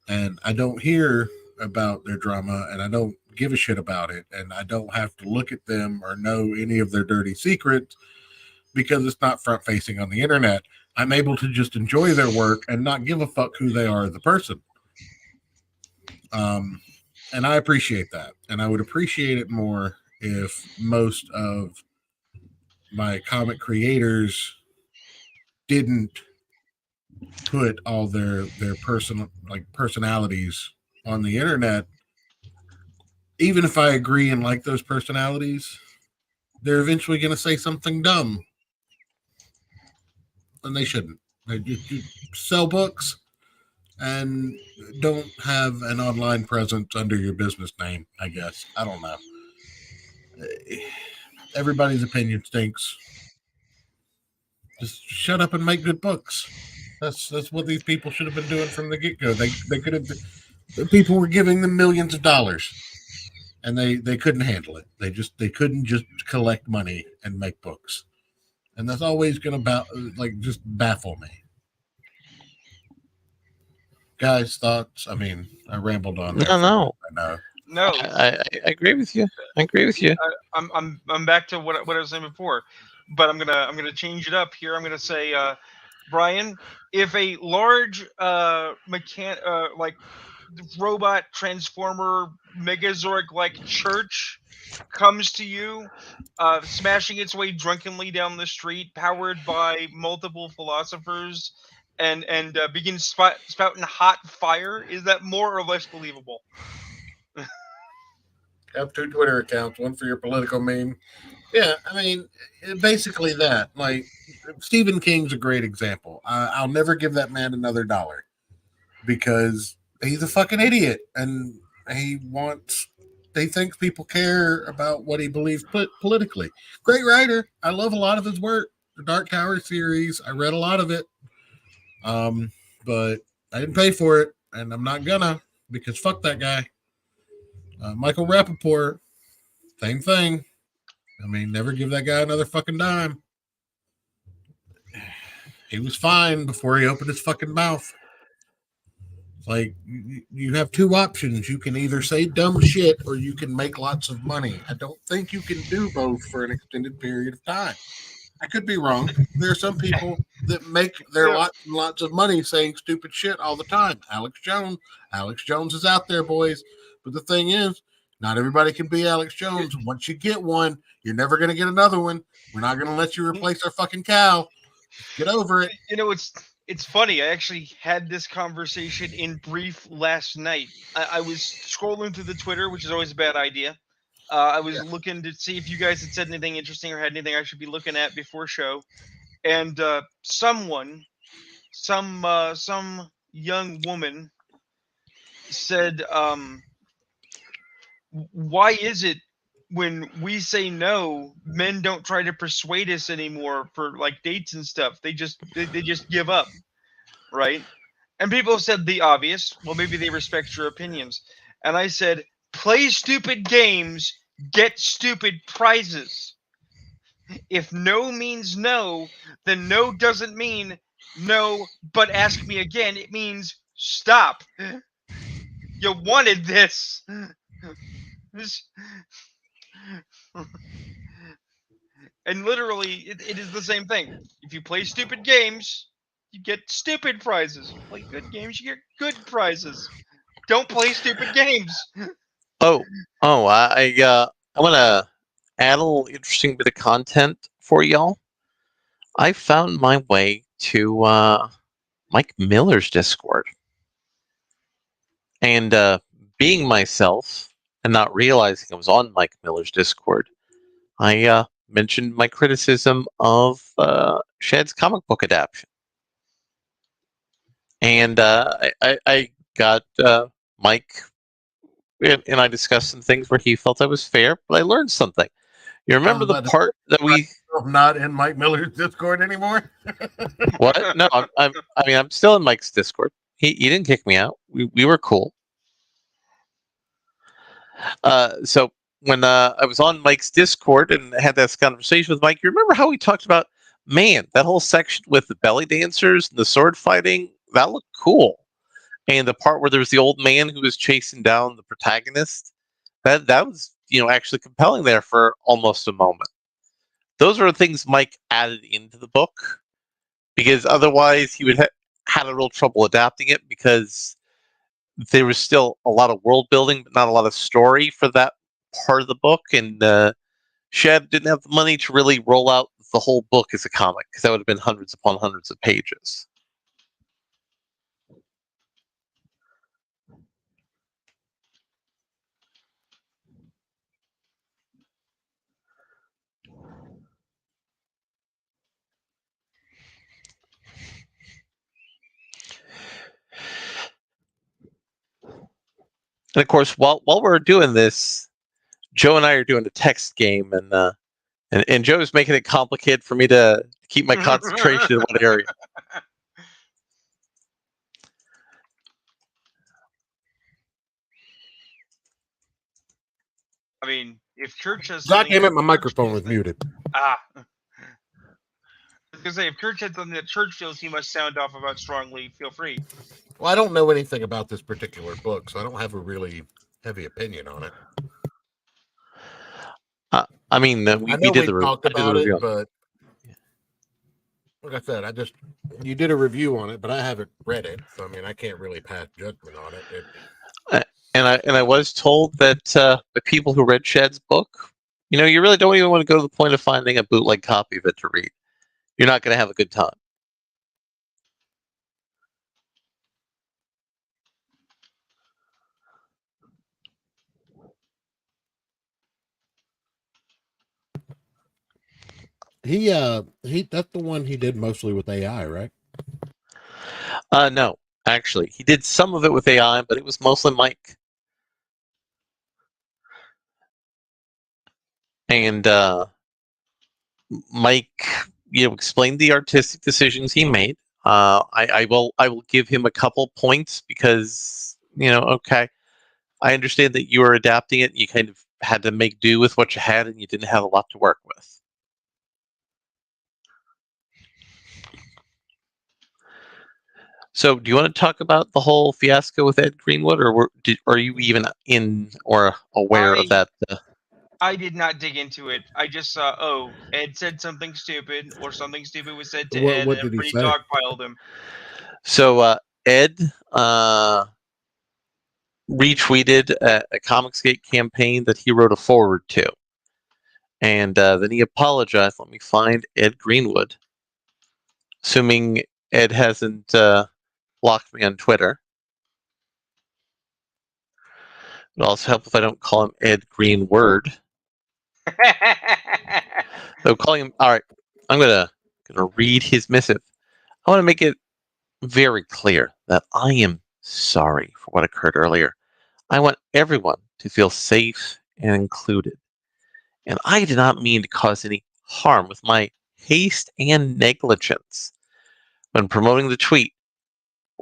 And I don't hear about their drama, and I don't give a shit about it, and I don't have to look at them or know any of their dirty secrets because it's not front facing on the internet. I'm able to just enjoy their work and not give a fuck who they are as a person. And I appreciate that. And I would appreciate it more if most of my comic creators didn't put all their personalities on the internet. Even if I agree and like those personalities, they're eventually going to say something dumb. And they shouldn't. They just sell books and don't have an online presence under your business name, I guess. I don't know. Everybody's opinion stinks. Just shut up and make good books. That's what these people should have been doing from the get-go. They could have been, people were giving them millions of dollars and they couldn't handle it. They couldn't just collect money and make books. And that's always going to just baffle me. Guys, thoughts? I mean, I rambled on. No. I know. No, I agree with you. I agree with you. I'm back to what I was saying before, but I'm gonna change it up here. I'm gonna say, Brian, if a large like robot transformer Megazord like church comes to you, smashing its way drunkenly down the street, powered by multiple philosophers, and begins spouting hot fire, is that more or less believable? Have 2 Twitter accounts, one for your political meme. Yeah, I mean, basically that. Like, Stephen King's a great example. I'll never give that man another dollar because he's a fucking idiot, and he thinks people care about what he believes politically. Great writer. I love a lot of his work. The Dark Tower series, I read a lot of it. But I didn't pay for it, and I'm not gonna, because fuck that guy. Michael Rappaport, same thing. I mean, never give that guy another fucking dime. He was fine before he opened his fucking mouth. It's like, you have 2 options. You can either say dumb shit or you can make lots of money. I don't think you can do both for an extended period of time. I could be wrong. There are some people that make their lots and lots of money saying stupid shit all the time. Alex Jones is out there, boys. But the thing is, not everybody can be Alex Jones. Once you get one, you're never going to get another one. We're not going to let you replace our fucking cow. Get over it. You know, it's funny. I actually had this conversation in brief last night. I was scrolling through the Twitter, which is always a bad idea. I was looking to see if you guys had said anything interesting or had anything I should be looking at before show. And some young woman said, why is it when we say no, men don't try to persuade us anymore for like dates and stuff? They just give up, right? And people said the obvious. Well, maybe they respect your opinions. And I said, play stupid games, get stupid prizes. If no means no, then no doesn't mean no, but ask me again. It means stop. You wanted this. This- and literally, it is the same thing. If you play stupid games, you get stupid prizes. You play good games, you get good prizes. Don't play stupid games. Oh, I want to add a little interesting bit of content for y'all. I found my way to Mike Miller's Discord, and being myself and not realizing I was on Mike Miller's Discord, I mentioned my criticism of Shad's comic book adaptation, and I got Mike and I discussed some things where he felt I was fair, but I learned something. You remember the about to part that we? I'm not in Mike Miller's Discord anymore. What? No, I mean, I'm still in Mike's Discord. He didn't kick me out. We were cool. So when I was on Mike's Discord and had this conversation with Mike, you remember how we talked about, man, that whole section with the belly dancers and the sword fighting, that looked cool. And the part where there was the old man who was chasing down the protagonist, that was, actually compelling there for almost a moment. Those are the things Mike added into the book, because otherwise he would had a real trouble adapting it, because there was still a lot of world building, but not a lot of story for that part of the book. And Shad didn't have the money to really roll out the whole book as a comic, because that would have been hundreds upon hundreds of pages. And of course, while we're doing this, Joe and I are doing a text game, and Joe's making it complicated for me to keep my concentration in one area. I mean, if Church has God something damn it, that my Church microphone feels was muted. I was gonna say, if Church has something that Church feels he must sound off about strongly, feel free. Well, I don't know anything about this particular book, so I don't have a really heavy opinion on it. I mean, we did the talked about review. it, but like I said, you did a review on it, but I haven't read it, so I mean, I can't really pass judgment on it. And I was told that the people who read Shad's book, you really don't even want to go to the point of finding a bootleg copy of it to read. You're not going to have a good time. He that's the one he did mostly with AI, right? No, actually, he did some of it with AI, but it was mostly Mike. And Mike, explained the artistic decisions he made. I will give him a couple points, because okay, I understand that you were adapting it. And you kind of had to make do with what you had, and you didn't have a lot to work with. So, do you want to talk about the whole fiasco with Ed Greenwood, or are you even in or aware of that? I did not dig into it. I just saw, Ed said something stupid, or something stupid was said to Ed, What and did he everybody say? dogpiled him. So, Ed retweeted a Comicsgate campaign that he wrote a forward to, and then he apologized. Let me find Ed Greenwood, assuming Ed hasn't blocked me on Twitter. It also helps if I don't call him Ed Greenword. So calling him. All right, I'm gonna read his missive. I want to make it very clear that I am sorry for what occurred earlier. I want everyone to feel safe and included, and I did not mean to cause any harm with my haste and negligence when promoting the tweet.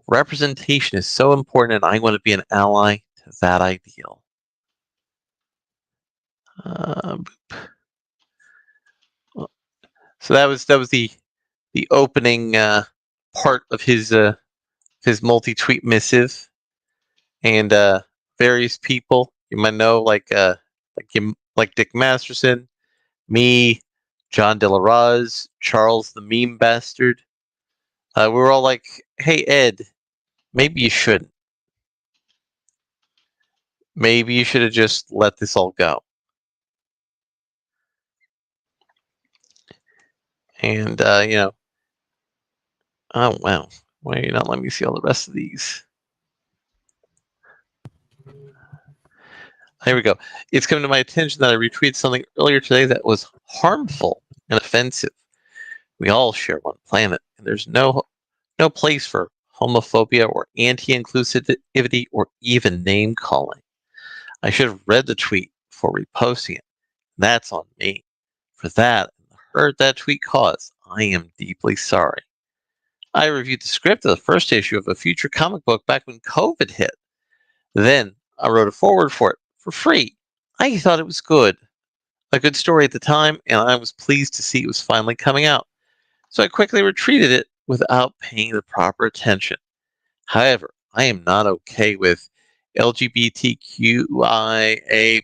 Representation is so important, and I want to be an ally to that ideal. So that was the opening part of his multi-tweet missive, and various people you might know, like Dick Masterson, me, John De La Rose, Charles the Meme Bastard. We were all like, "Hey Ed, maybe you shouldn't. Maybe you should have just let this all go." And oh wow, why are you not letting me see all the rest of these? Here we go. It's come to my attention that I retweeted something earlier today that was harmful and offensive. We all share one planet, and there's no place for homophobia or anti-inclusivity or even name calling. I should have read the tweet before reposting it. That's on me. For that and the hurt that tweet caused, I am deeply sorry. I reviewed the script of the first issue of a future comic book back when COVID hit. Then I wrote a foreword for it for free. I thought it was good. A good story at the time, and I was pleased to see it was finally coming out. So I quickly retweeted it without paying the proper attention. However, I am not okay with LGBTQIA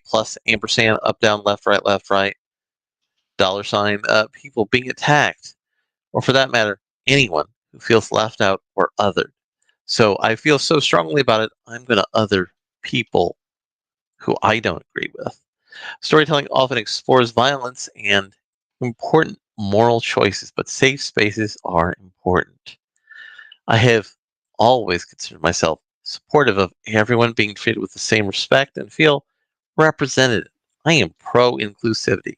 plus ampersand up, down, left, right, $sign, people being attacked, or for that matter, anyone who feels left out or othered. So I feel so strongly about it, I'm going to other people who I don't agree with. Storytelling often explores violence and important moral choices, but safe spaces are important. I have always considered myself supportive of everyone being treated with the same respect and feel represented. I am pro-inclusivity.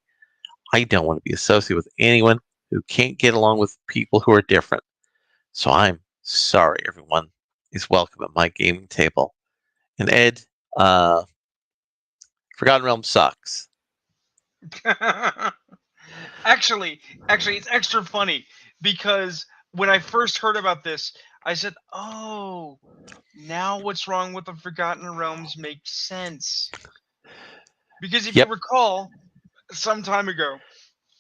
I don't want to be associated with anyone who can't get along with people who are different. So I'm sorry everyone is welcome at my gaming table. And Ed, Forgotten Realms sucks. Actually, it's extra funny because when I first heard about this, I said, "Oh, now what's wrong with the Forgotten Realms makes sense." Because if Yep. you recall, some time ago,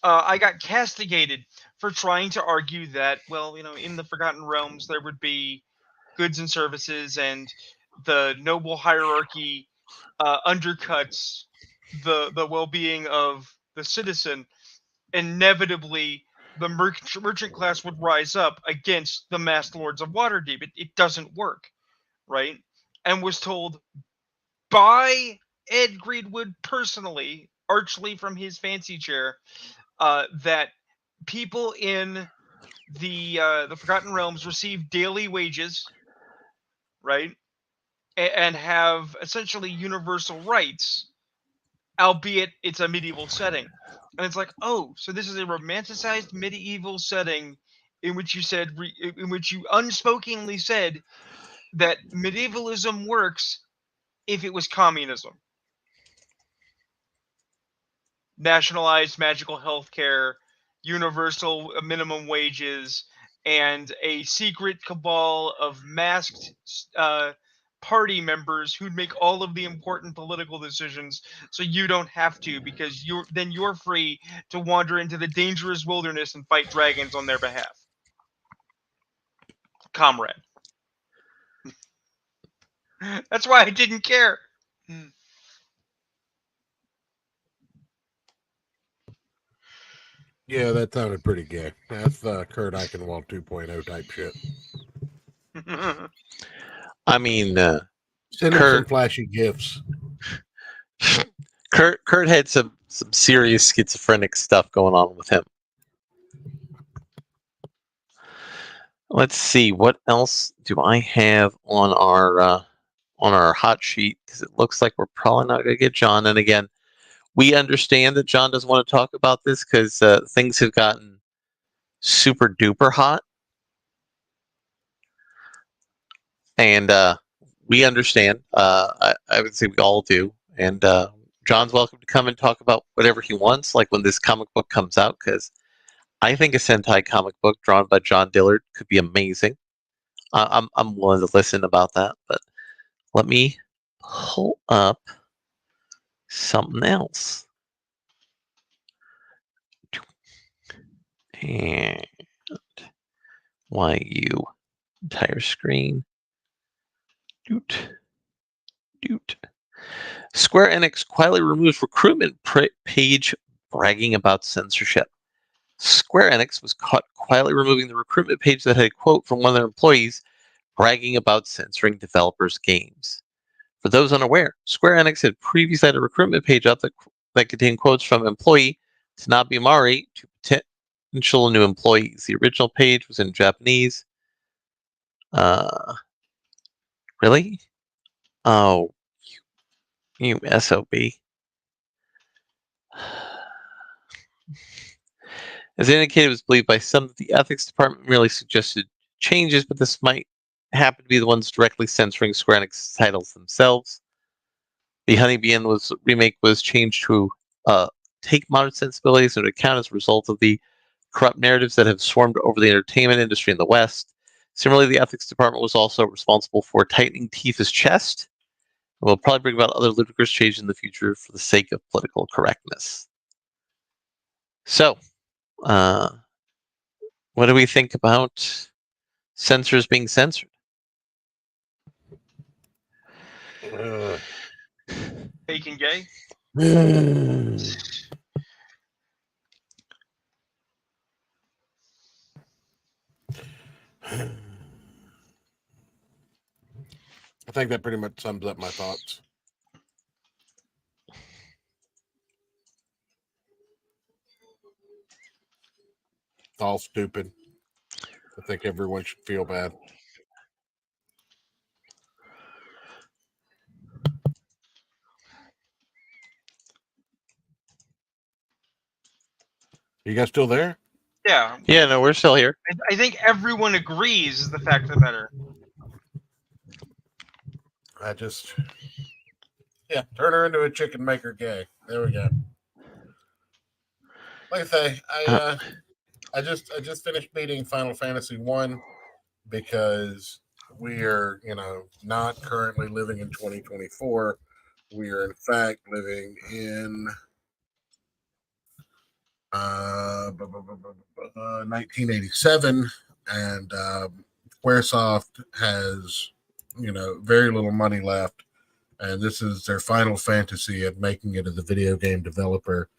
I got castigated for trying to argue that, well, in the Forgotten Realms there would be goods and services, and the noble hierarchy undercuts the well-being of the citizen. Inevitably, the merchant class would rise up against the masked lords of Waterdeep. It doesn't work, right? And was told by Ed Greenwood personally, archly from his fancy chair, that people in the Forgotten Realms receive daily wages, right, and have essentially universal rights, albeit it's a medieval setting. And it's like, oh, so this is a romanticized medieval setting in which you unspokenly said that medievalism works if it was communism. Nationalized magical healthcare, universal minimum wages, and a secret cabal of masked party members who'd make all of the important political decisions, so you don't have to, because you're free to wander into the dangerous wilderness and fight dragons on their behalf. Comrade. That's why I didn't care. Yeah, that sounded pretty gay. That's Kurt Eichenwald 2.0 type shit. I mean, Send him some flashy gifts. Kurt had some serious schizophrenic stuff going on with him. Let's see, what else do I have on our hot sheet? Because it looks like we're probably not going to get John. And again, we understand that John doesn't want to talk about this because things have gotten super duper hot, and we understand. I would say we all do. And John's welcome to come and talk about whatever he wants, like when this comic book comes out, because I think a Sentai comic book drawn by John Dillard could be amazing. I'm willing to listen about that, but let me pull up something else. And YU entire screen. Doot. Square Enix quietly removes recruitment page bragging about censorship. Square Enix was caught quietly removing the recruitment page that had a quote from one of their employees bragging about censoring developers' games. For those unaware, Square Enix had previously had a recruitment page up that contained quotes from employee Tanabe Mari to potential new employees. The original page was in Japanese. Really? Oh, you SOB. As indicated, it was believed by some that the ethics department merely suggested changes, but this might happen to be the ones directly censoring Square Enix titles themselves. The Honeybee Inn remake was changed to take modern sensibilities into account as a result of the corrupt narratives that have swarmed over the entertainment industry in the West. Similarly, the ethics department was also responsible for tightening Tifa's chest. And will probably bring about other ludicrous changes in the future for the sake of political correctness. So, what do we think about censors being censored? Fake and gay. I think that pretty much sums up my thoughts. It's all stupid. I think everyone should feel bad. You guys still there? Yeah. Yeah, no, we're still here. I think everyone agrees is the fact of the matter. Turn her into a chicken, make her gay. There we go. Like I say, I just finished beating Final Fantasy 1 because we are, not currently living in 2024. We are in fact living in 1987, and Squaresoft has, very little money left, and this is their final fantasy at making it as a video game developer.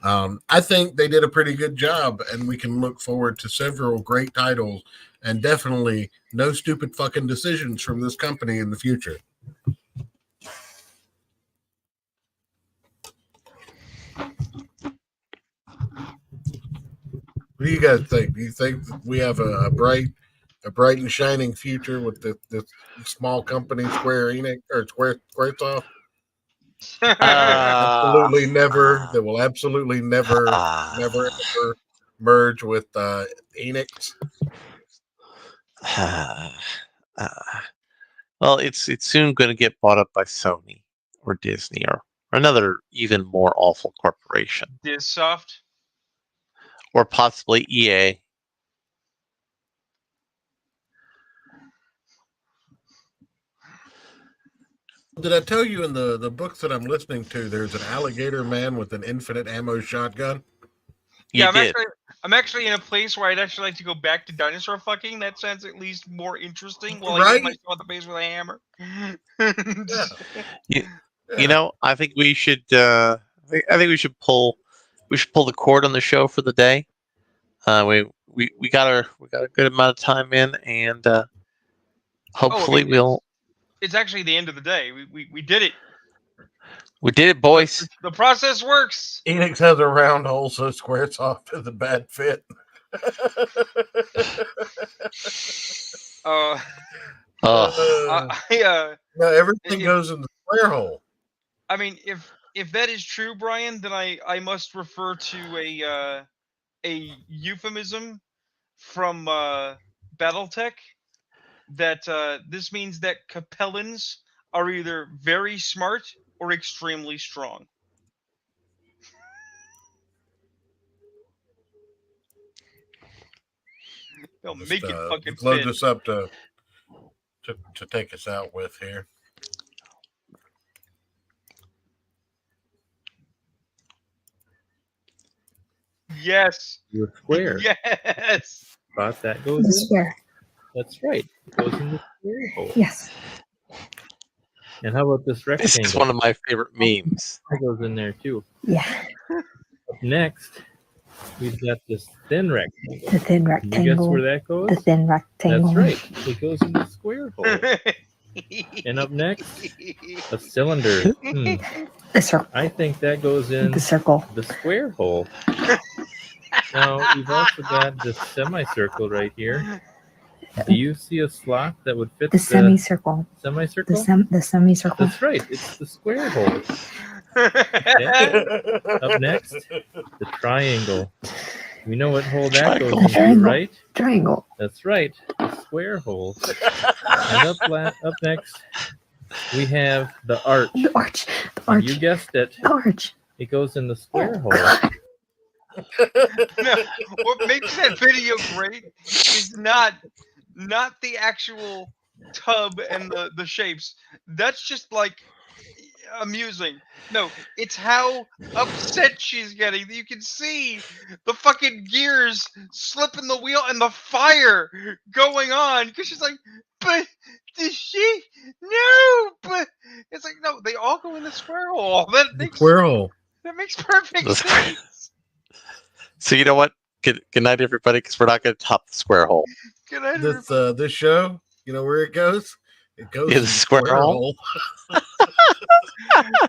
I think they did a pretty good job, and we can look forward to several great titles and definitely no stupid fucking decisions from this company in the future. What do you guys think? Do you think that we have a bright and shining future with the small company Square Enix or Squaresoft? Absolutely never. That will absolutely never ever merge with Enix. Well, it's soon going to get bought up by Sony or Disney or another even more awful corporation, Dissoft. or possibly EA. Did I tell you in the books that I'm listening to, there's an alligator man with an infinite ammo shotgun? You Yeah, did. I'm actually in a place where I'd actually like to go back to dinosaur fucking. That sounds at least more interesting. While I Right? hit myself at the base with a hammer. You know, I think we should. I think we should pull. We should pull the cord on the show for the day. We got a good amount of time in, and hopefully we'll. It's actually the end of the day. We did it. We did it, boys. The process works. Enix has a round hole, so Squaresoft is a bad fit. No, everything goes in the square hole. I mean, if that is true, Brian, then I must refer to a euphemism from BattleTech that this means that Capellans are either very smart or extremely strong. They'll make it fucking load fit. this up to take us out with here. Yes. You're square. Yes. But that goes The in. square. That's right. It goes in the square hole. Yes. And how about this This rectangle? is one of my favorite memes. That goes in there too. Yeah, Up next, we've got this thin rectangle. the thin Can you guess where rectangle. that goes? The thin rectangle. That's right. It goes in the square hole. And up next, a cylinder. The circle. I think that goes in The circle. the square hole. Now, we've also got this semicircle right here. Do you see a slot that would fit The semicircle. semicircle? The semicircle. That's right. It's the square hole. Up next, the triangle. We know what hole that goes Triangle. into, Triangle. right? Triangle. That's right. The square hole. And up next, we have the arch. The arch. The And arch. you guessed it. The arch. It goes in the square hole. No, what makes that video great is not the actual tub and the shapes. That's just like amusing. No, it's how upset she's getting. You can see the fucking gears slipping the wheel and the fire going on because she's like, but does she? No, but it's like no, they all go in the square hole. The square hole. That makes perfect The square- sense. So you know what? Good night, everybody, because we're not going to top the square hole. Good night, This show, you know where it goes? It goes In the square hole?